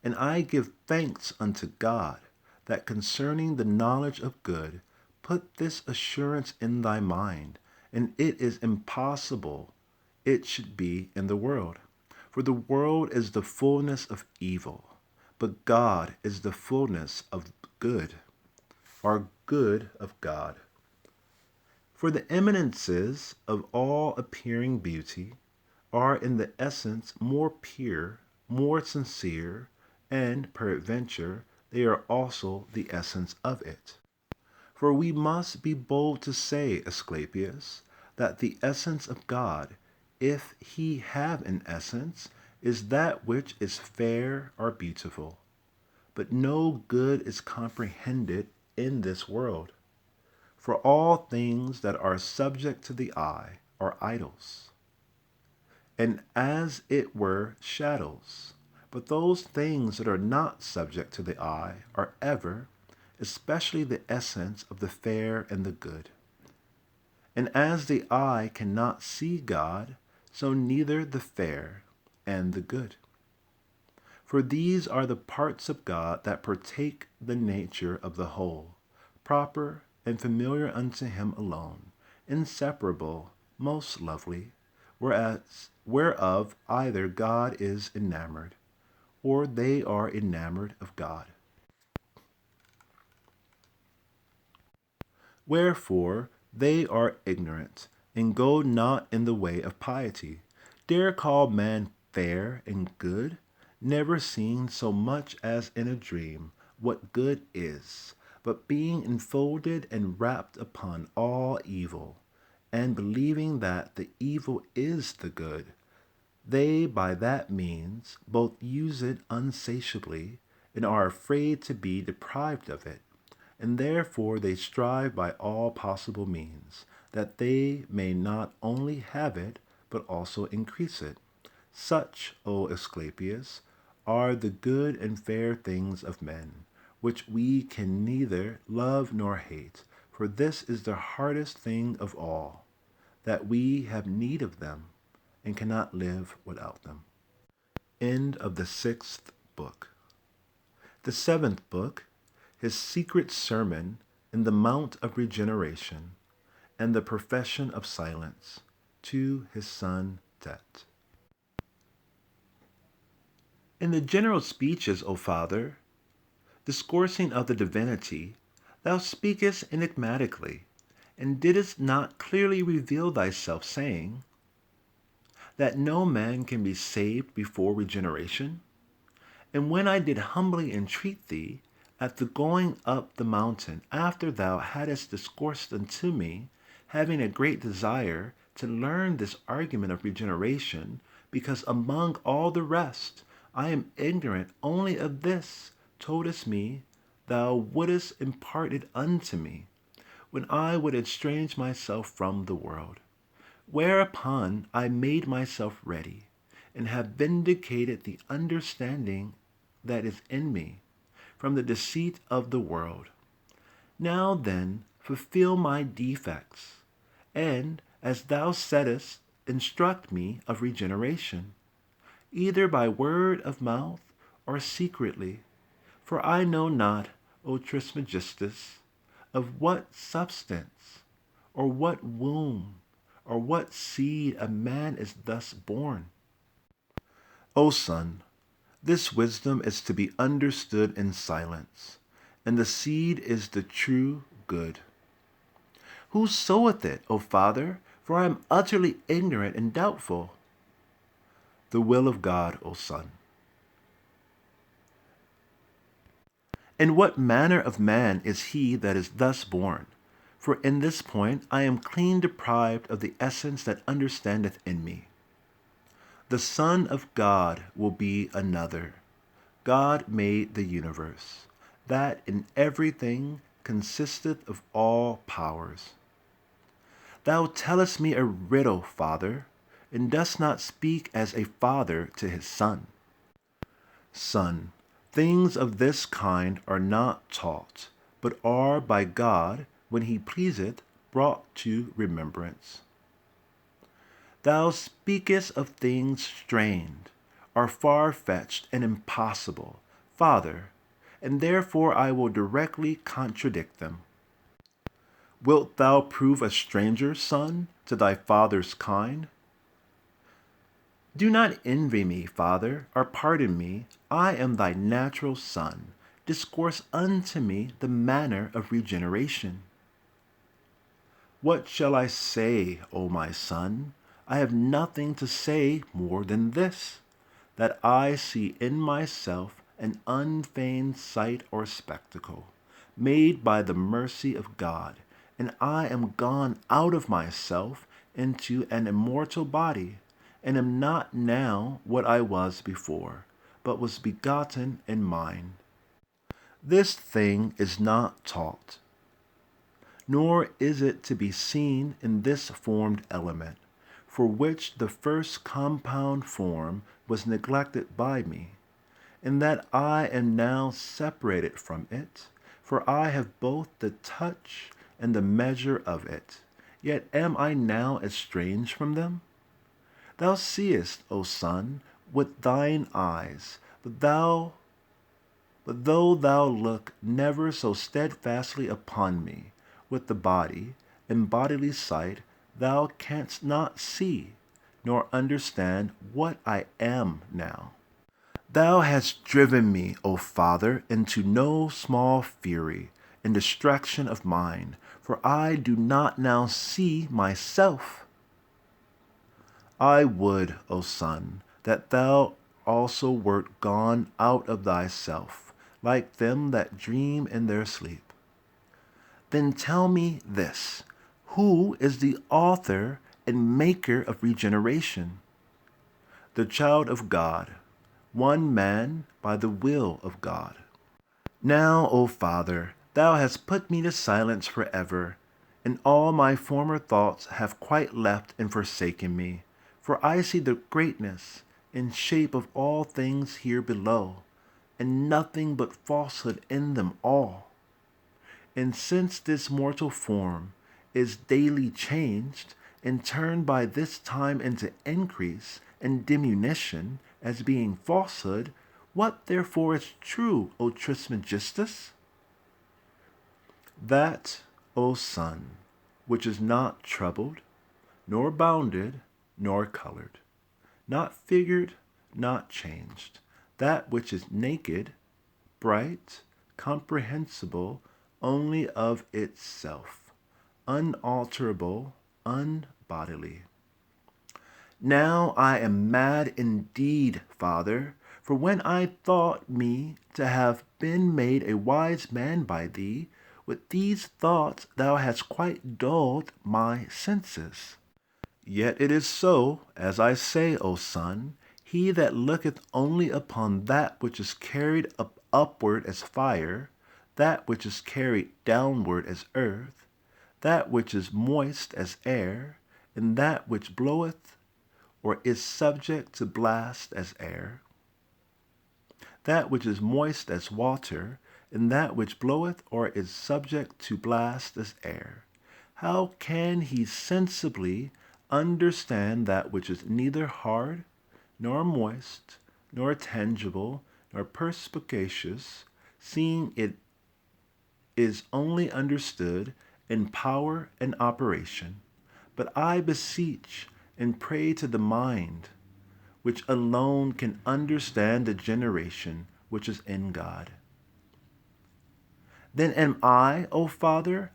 And I give thanks unto God, that concerning the knowledge of good, put this assurance in thy mind, and it is impossible it should be in the world. For the world is the fullness of evil, but God is the fullness of good, or good of God. For the eminences of all appearing beauty are in the essence more pure, more sincere, and peradventure they are also the essence of it. For we must be bold to say, Asclepius, that the essence of God, if he have an essence, is that which is fair or beautiful. But no good is comprehended in this world. For all things that are subject to the eye are idols, and as it were shadows. But those things that are not subject to the eye are ever, especially the essence of the fair and the good. And as the eye cannot see God, so neither the fair and the good. For these are the parts of God that partake the nature of the whole, proper and familiar unto him alone, inseparable, most lovely, whereof either God is enamored, or they are enamored of God. Wherefore they are ignorant, and go not in the way of piety, dare call man fair and good, never seeing so much as in a dream what good is, but being enfolded and wrapped upon all evil, and believing that the evil is the good, they by that means both use it unsatiably and are afraid to be deprived of it, and therefore they strive by all possible means that they may not only have it, but also increase it. Such, O Asclepius, are the good and fair things of men, which we can neither love nor hate, for this is the hardest thing of all, that we have need of them, and cannot live without them. End of the 6th book. The 7th book, his secret sermon in the Mount of Regeneration, and the profession of silence, to his son Tet. In the general speeches, O Father, discoursing of the divinity, thou speakest enigmatically, and didst not clearly reveal thyself, saying that no man can be saved before regeneration. And when I did humbly entreat thee, at the going up the mountain, after thou hadst discoursed unto me, having a great desire to learn this argument of regeneration, because among all the rest I am ignorant only of this, toldest me thou wouldest impart it unto me, when I would estrange myself from the world. Whereupon I made myself ready, and have vindicated the understanding that is in me from the deceit of the world. Now then, fulfill my defects, and, as thou saidst, instruct me of regeneration, either by word of mouth or secretly. For I know not, O Trismegistus, of what substance, or what womb, or what seed a man is thus born. O son, this wisdom is to be understood in silence, and the seed is the true good. Who soweth it, O Father? For I am utterly ignorant and doubtful. The will of God, O Son. And what manner of man is he that is thus born? For in this point I am clean deprived of the essence that understandeth in me. The Son of God will be another. God made the universe, that in everything consisteth of all powers. Thou tellest me a riddle, Father, and dost not speak as a father to his son. Son, things of this kind are not taught, but are by God, when he pleaseth, brought to remembrance. Thou speakest of things strained, are far-fetched and impossible, Father, and therefore I will directly contradict them. Wilt thou prove a stranger, son, to thy father's kind? Do not envy me, Father, or pardon me. I am thy natural son. Discourse unto me the manner of regeneration. What shall I say, O my son? I have nothing to say more than this, that I see in myself an unfeigned sight or spectacle, made by the mercy of God, and I am gone out of myself into an immortal body, and am not now what I was before, but was begotten in mind. This thing is not taught, nor is it to be seen in this formed element, for which the first compound form was neglected by me, in that I am now separated from it, for I have both the touch and the measure of it, yet am I now estranged from them? Thou seest, O Son, with thine eyes, but though thou look never so steadfastly upon me, with the body and bodily sight, thou canst not see, nor understand what I am now. Thou hast driven me, O Father, into no small fury and distraction of mind, for I do not now see myself. I would, O Son, that thou also wert gone out of thyself, like them that dream in their sleep. Then tell me this, who is the author and maker of regeneration? The child of God, one man by the will of God. Now, O Father, thou hast put me to silence forever, and all my former thoughts have quite left and forsaken me, for I see the greatness and shape of all things here below, and nothing but falsehood in them all. And since this mortal form is daily changed and turned by this time into increase and diminution as being falsehood, what therefore is true, O Trismegistus? That, O Son, which is not troubled, nor bounded, nor colored, not figured, not changed, that which is naked, bright, comprehensible only of itself, unalterable, unbodily. Now I am mad indeed, Father, for when I thought me to have been made a wise man by thee, with these thoughts thou hast quite dulled my senses. Yet it is so, as I say, O son, he that looketh only upon that which is carried upward as fire, that which is carried downward as earth, that which is moist as air, and that which bloweth or is subject to blast as air, that which is moist as water, and that which bloweth or is subject to blast as air. How can he sensibly understand that which is neither hard, nor moist, nor tangible, nor perspicacious, seeing it is only understood in power and operation? But I beseech and pray to the mind, which alone can understand the generation which is in God. Then am I, O Father,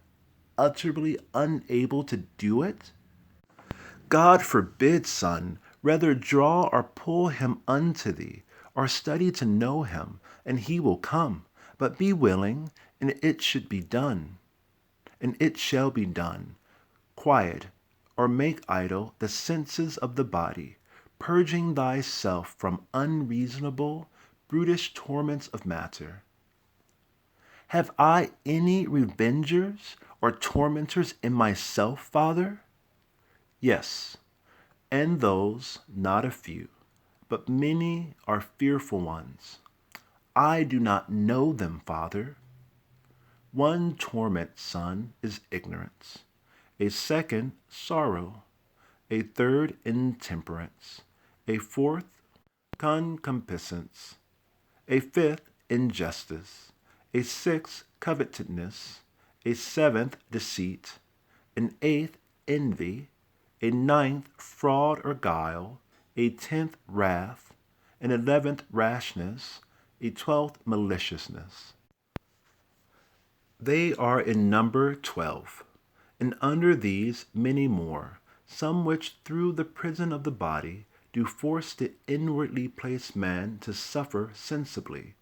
utterly unable to do it? God forbid, Son, rather draw or pull him unto thee, or study to know him, and he will come. But be willing, and it should be done, and it shall be done. Quiet, or make idle the senses of the body, purging thyself from unreasonable, brutish torments of matter. Have I any revengers or tormentors in myself, Father? Yes, and those not a few, but many are fearful ones. I do not know them, Father. One torment, Son, is ignorance, a second, sorrow, a third, intemperance, a fourth, concupiscence, a fifth, injustice, a sixth, covetousness, a seventh, deceit, an eighth, envy, a ninth, fraud or guile, a 10th, wrath, an 11th, rashness, a 12th, maliciousness. They are in number 12, and under these many more, some which through the prison of the body do force to inwardly place man to suffer sensibly,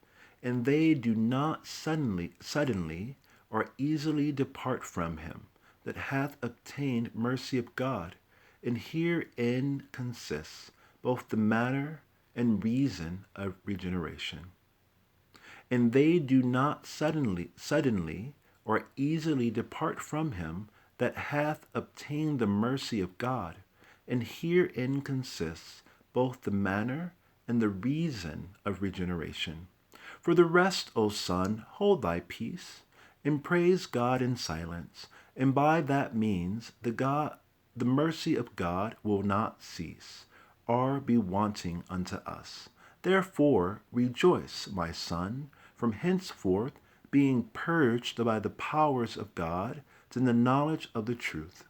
and they do not suddenly or easily depart from him that hath obtained mercy of God. And herein consists both the manner and reason of regeneration. And they do not suddenly or easily depart from him that hath obtained the mercy of God. And herein consists both the manner and the reason of regeneration. For the rest, O Son, hold thy peace, and praise God in silence, and by that means the mercy of God will not cease, or be wanting unto us. Therefore rejoice, my son, from henceforth being purged by the powers of God to the knowledge of the truth.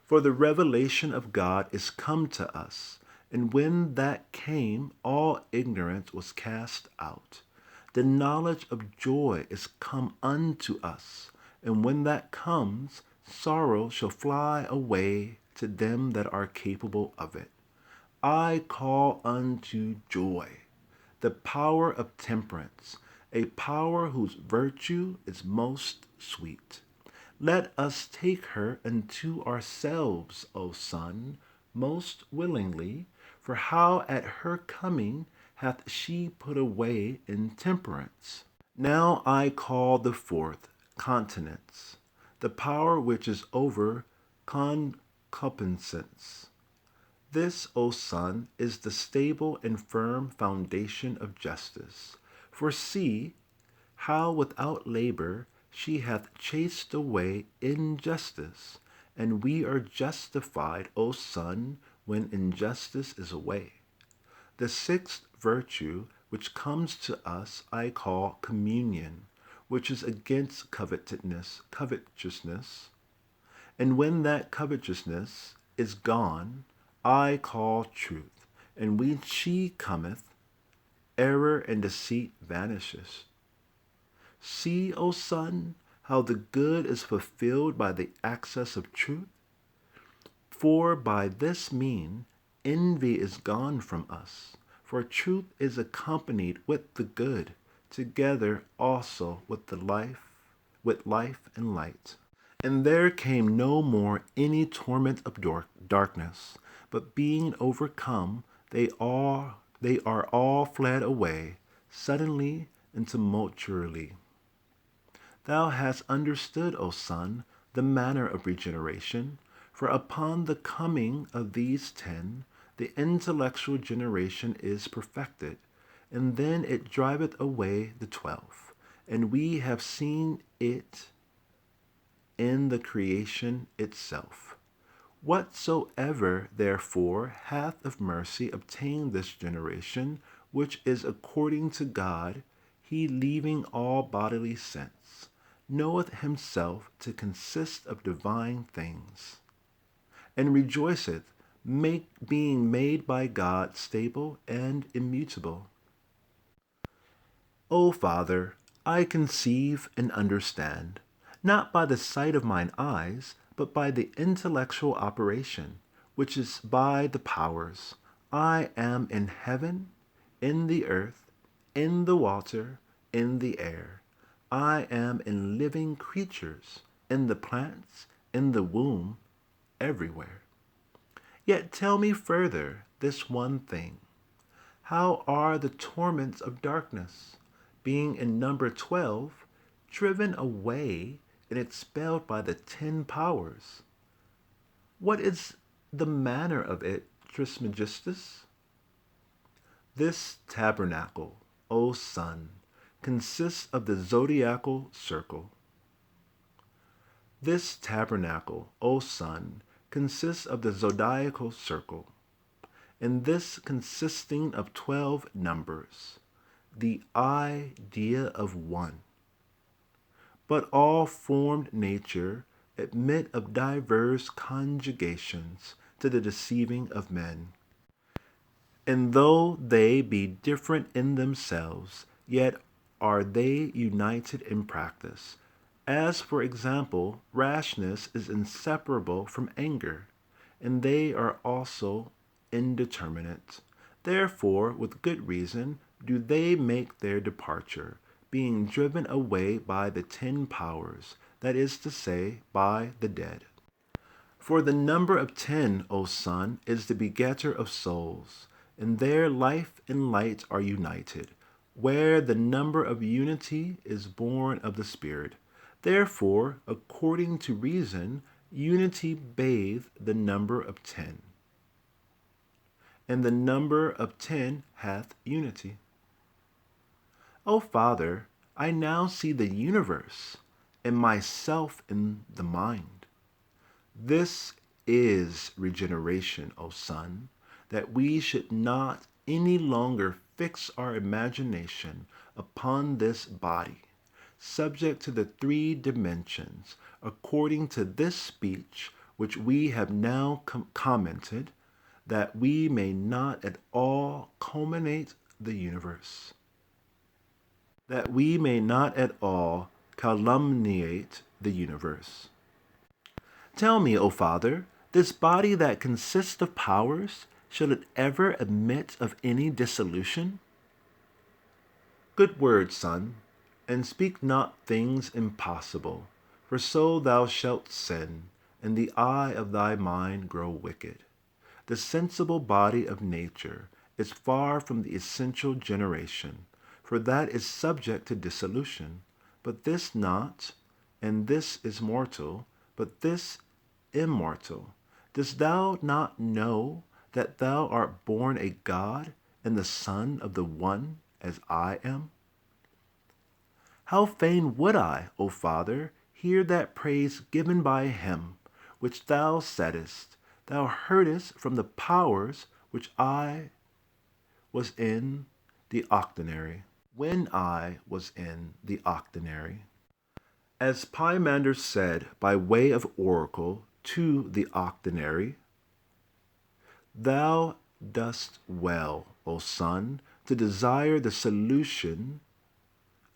For the revelation of God is come to us, and when that came, all ignorance was cast out. The knowledge of joy is come unto us, and when that comes, sorrow shall fly away to them that are capable of it. I call unto joy the power of temperance, a power whose virtue is most sweet. Let us take her unto ourselves, O Son, most willingly, for how at her coming hath she put away intemperance. Now I call the fourth continence, the power which is over concupiscence. This, O Son, is the stable and firm foundation of justice. For see how without labor she hath chased away injustice, and we are justified, O Son, when injustice is away. The sixth virtue which comes to us I call communion, which is against covetousness. And when that covetousness is gone, I call truth, and when she cometh, error and deceit vanishes. See, O Son, how the good is fulfilled by the access of truth. For by this mean, envy is gone from us, for truth is accompanied with the good, together also with life and light. And there came no more any torment of darkness, but being overcome, they are all fled away, suddenly and tumultuarily. Thou hast understood, O Son, the manner of regeneration, for upon the coming of these 10, the intellectual generation is perfected, and then it driveth away the 12, and we have seen it in the creation itself. Whatsoever therefore hath of mercy obtained this generation, which is according to God, he leaving all bodily sense, knoweth himself to consist of divine things, and rejoiceth, being made by God stable and immutable. O Father, I conceive and understand, not by the sight of mine eyes, but by the intellectual operation, which is by the powers. I am in heaven, in the earth, in the water, in the air. I am in living creatures, in the plants, in the womb, everywhere. Yet tell me further this one thing. How are the torments of darkness, being in number 12, driven away and expelled by the 10 powers? What is the manner of it, Trismegistus? This tabernacle, O Son, consists of the zodiacal circle. This tabernacle, O Son, consists of the zodiacal circle, and this consisting of 12 numbers, the idea of one. But all formed nature admit of diverse conjugations to the deceiving of men. And though they be different in themselves, yet are they united in practice. As, for example, rashness is inseparable from anger, and they are also indeterminate. Therefore, with good reason, do they make their departure, being driven away by the 10 powers, that is to say, by the dead. For the number of 10, O Son, is the begetter of souls, and their life and light are united, where the number of unity is born of the Spirit. Therefore, according to reason, unity bathe the number of 10, and the number of 10 hath unity. O Father, I now see the universe, and myself in the mind. This is regeneration, O Son, that we should not any longer fix our imagination upon this body, subject to the 3 dimensions, according to this speech which we have now commented, that we may not at all culminate the universe. That we may not at all calumniate the universe. Tell me, O Father, this body that consists of powers, shall it ever admit of any dissolution? Good word, Son, and speak not things impossible, for so thou shalt sin, and the eye of thy mind grow wicked. The sensible body of nature is far from the essential generation, for that is subject to dissolution. But this not, and this is mortal, but this immortal. Dost thou not know that thou art born a God and the Son of the One, as I am? How fain would I, O Father, hear that praise given by him, which thou saidst, thou heardest from the powers which I was in the octonary, when I was in the octonary. As Pymander said by way of oracle to the octonary, thou dost well, O Son, to desire the solution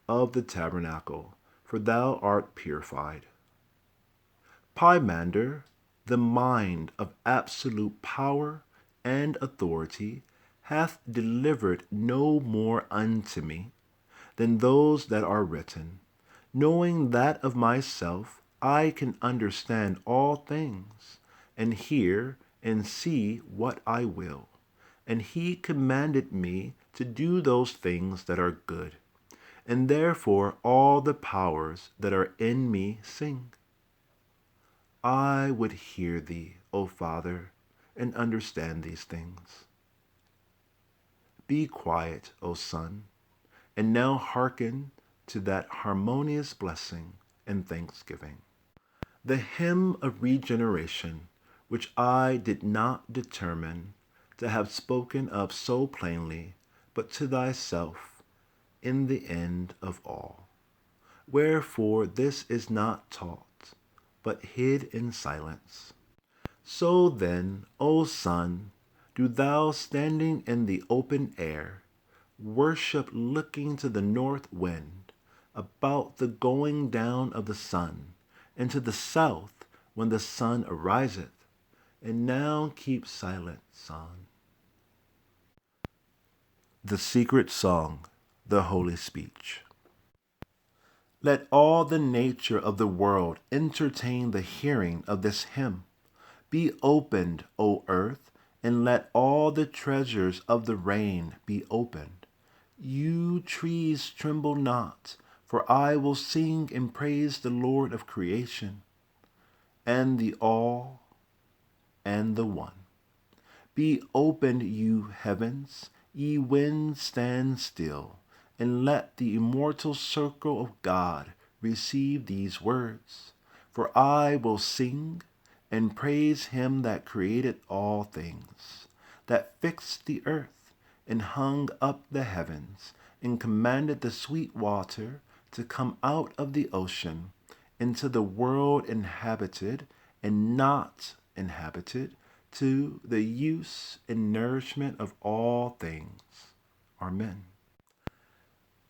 of the tabernacle, for thou art purified. Pymander, the mind of absolute power and authority, hath delivered no more unto me than those that are written, knowing that of myself I can understand all things, and hear and see what I will. And he commanded me to do those things that are good, and therefore all the powers that are in me sing. I would hear thee, O Father, and understand these things. Be quiet, O Son, and now hearken to that harmonious blessing and thanksgiving. The hymn of regeneration, which I did not determine to have spoken of so plainly, but to thyself in the end of all. Wherefore this is not taught, but hid in silence. So then, O Son, do thou standing in the open air, worship looking to the north wind, about the going down of the sun, and to the south when the sun ariseth, and now keep silent, son. The secret song, the holy speech. Let all the nature of the world entertain the hearing of this hymn. Be opened, O earth, and let all the treasures of the rain be opened. You trees tremble not, for I will sing and praise the Lord of creation, and the all and the one. Be opened, you heavens, ye winds stand still, and let the immortal circle of God receive these words. For I will sing and praise him that created all things, that fixed the earth, and hung up the heavens, and commanded the sweet water to come out of the ocean into the world inhabited and not inhabited, to the use and nourishment of all things. Amen.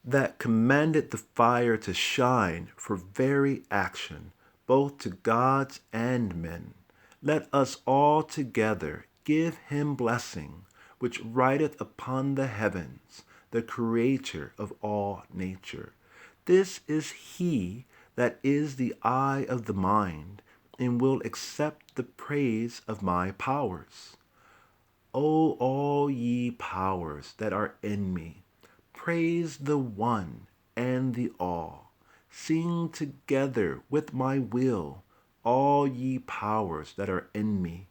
That commanded the fire to shine for very action, both to gods and men. Let us all together give him blessing, which rideth upon the heavens, the creator of all nature. This is he that is the eye of the mind, and will accept the praise of my powers. O all ye powers that are in me, praise the one and the all. Sing together with my will, all ye powers that are in me.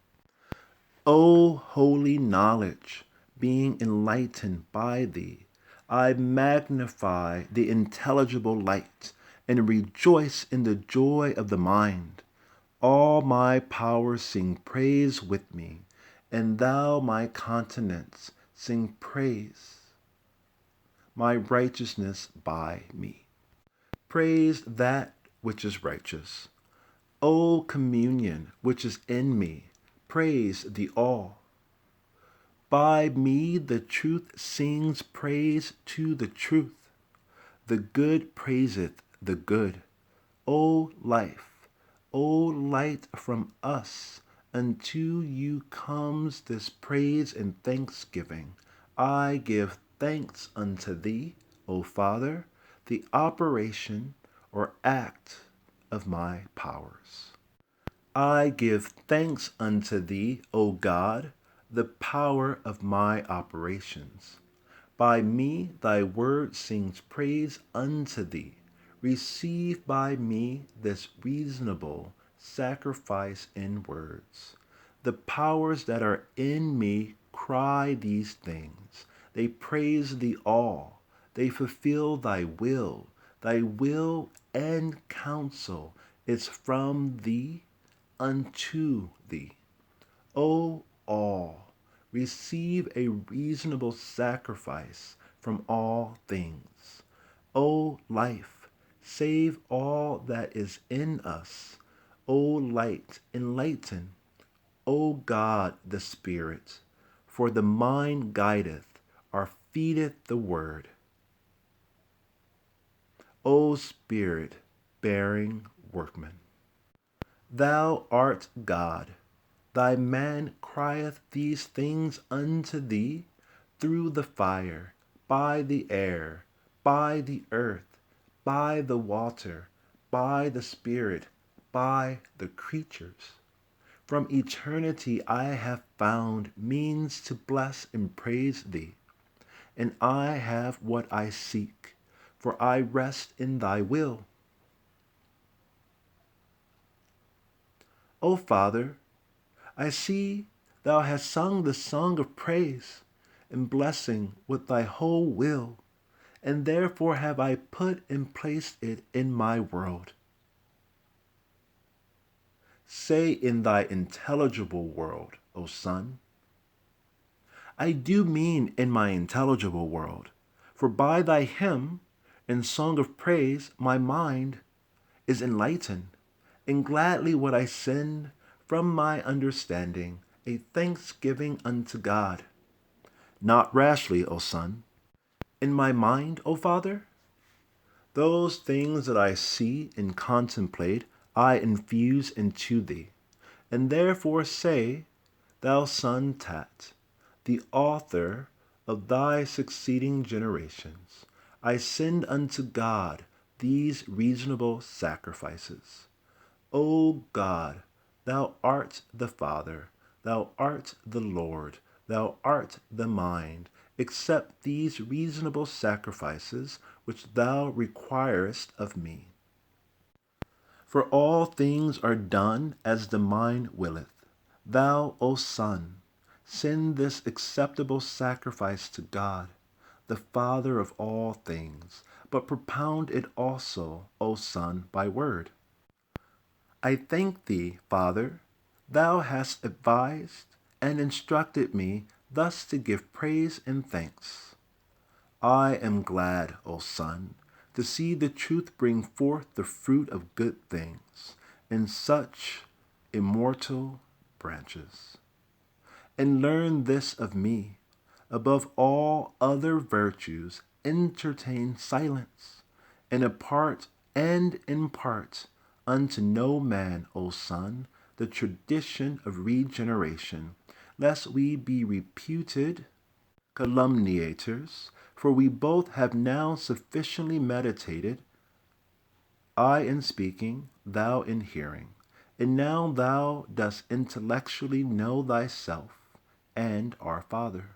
O holy knowledge, being enlightened by thee, I magnify the intelligible light, and rejoice in the joy of the mind. All my powers sing praise with me, and thou my countenance sing praise, my righteousness by me. Praise that which is righteous. O communion which is in me, praise the all. By me the truth sings praise to the truth. The good praiseth the good. O life, O light from us, unto you comes this praise and thanksgiving. I give thanks unto thee, O Father, the operation or act of my powers. I give thanks unto thee, O God, the power of my operations. By me thy word sings praise unto thee. Receive by me this reasonable sacrifice in words. The powers that are in me cry these things. They praise thee all. They fulfill thy will. Thy will and counsel is from thee unto thee. O all, receive a reasonable sacrifice from all things. O life, save all that is in us. O light, enlighten. O God the Spirit, for the mind guideth our feedeth the word. O Spirit-bearing workman, thou art God. Thy man crieth these things unto thee through the fire, by the air, by the earth, by the water, by the Spirit, by the creatures. From eternity I have found means to bless and praise thee, and I have what I seek, for I rest in thy will. O Father, I see thou hast sung the song of praise and blessing with thy whole will, and therefore have I put and placed it in my world. Say in thy intelligible world, O Son. I do mean in my intelligible world, for by thy hymn and song of praise my mind is enlightened, and gladly would I send from my understanding a thanksgiving unto God. Not rashly, O Son. In my mind, O Father, those things that I see and contemplate I infuse into thee, and therefore say, thou Son Tat, the author of thy succeeding generations, I send unto God these reasonable sacrifices. O God, thou art the Father, thou art the Lord, thou art the mind. Accept these reasonable sacrifices which thou requirest of me. For all things are done as the mind willeth. Thou, O Son, send this acceptable sacrifice to God, the Father of all things, but propound it also, O Son, by word. I thank thee, Father, thou hast advised and instructed me thus to give praise and thanks. I am glad, O Son, to see the truth bring forth the fruit of good things in such immortal branches. And learn this of me, above all other virtues, entertain silence, and impart unto no man, O Son, the tradition of regeneration, lest we be reputed calumniators, for we both have now sufficiently meditated, I in speaking, thou in hearing, and now thou dost intellectually know thyself and our Father.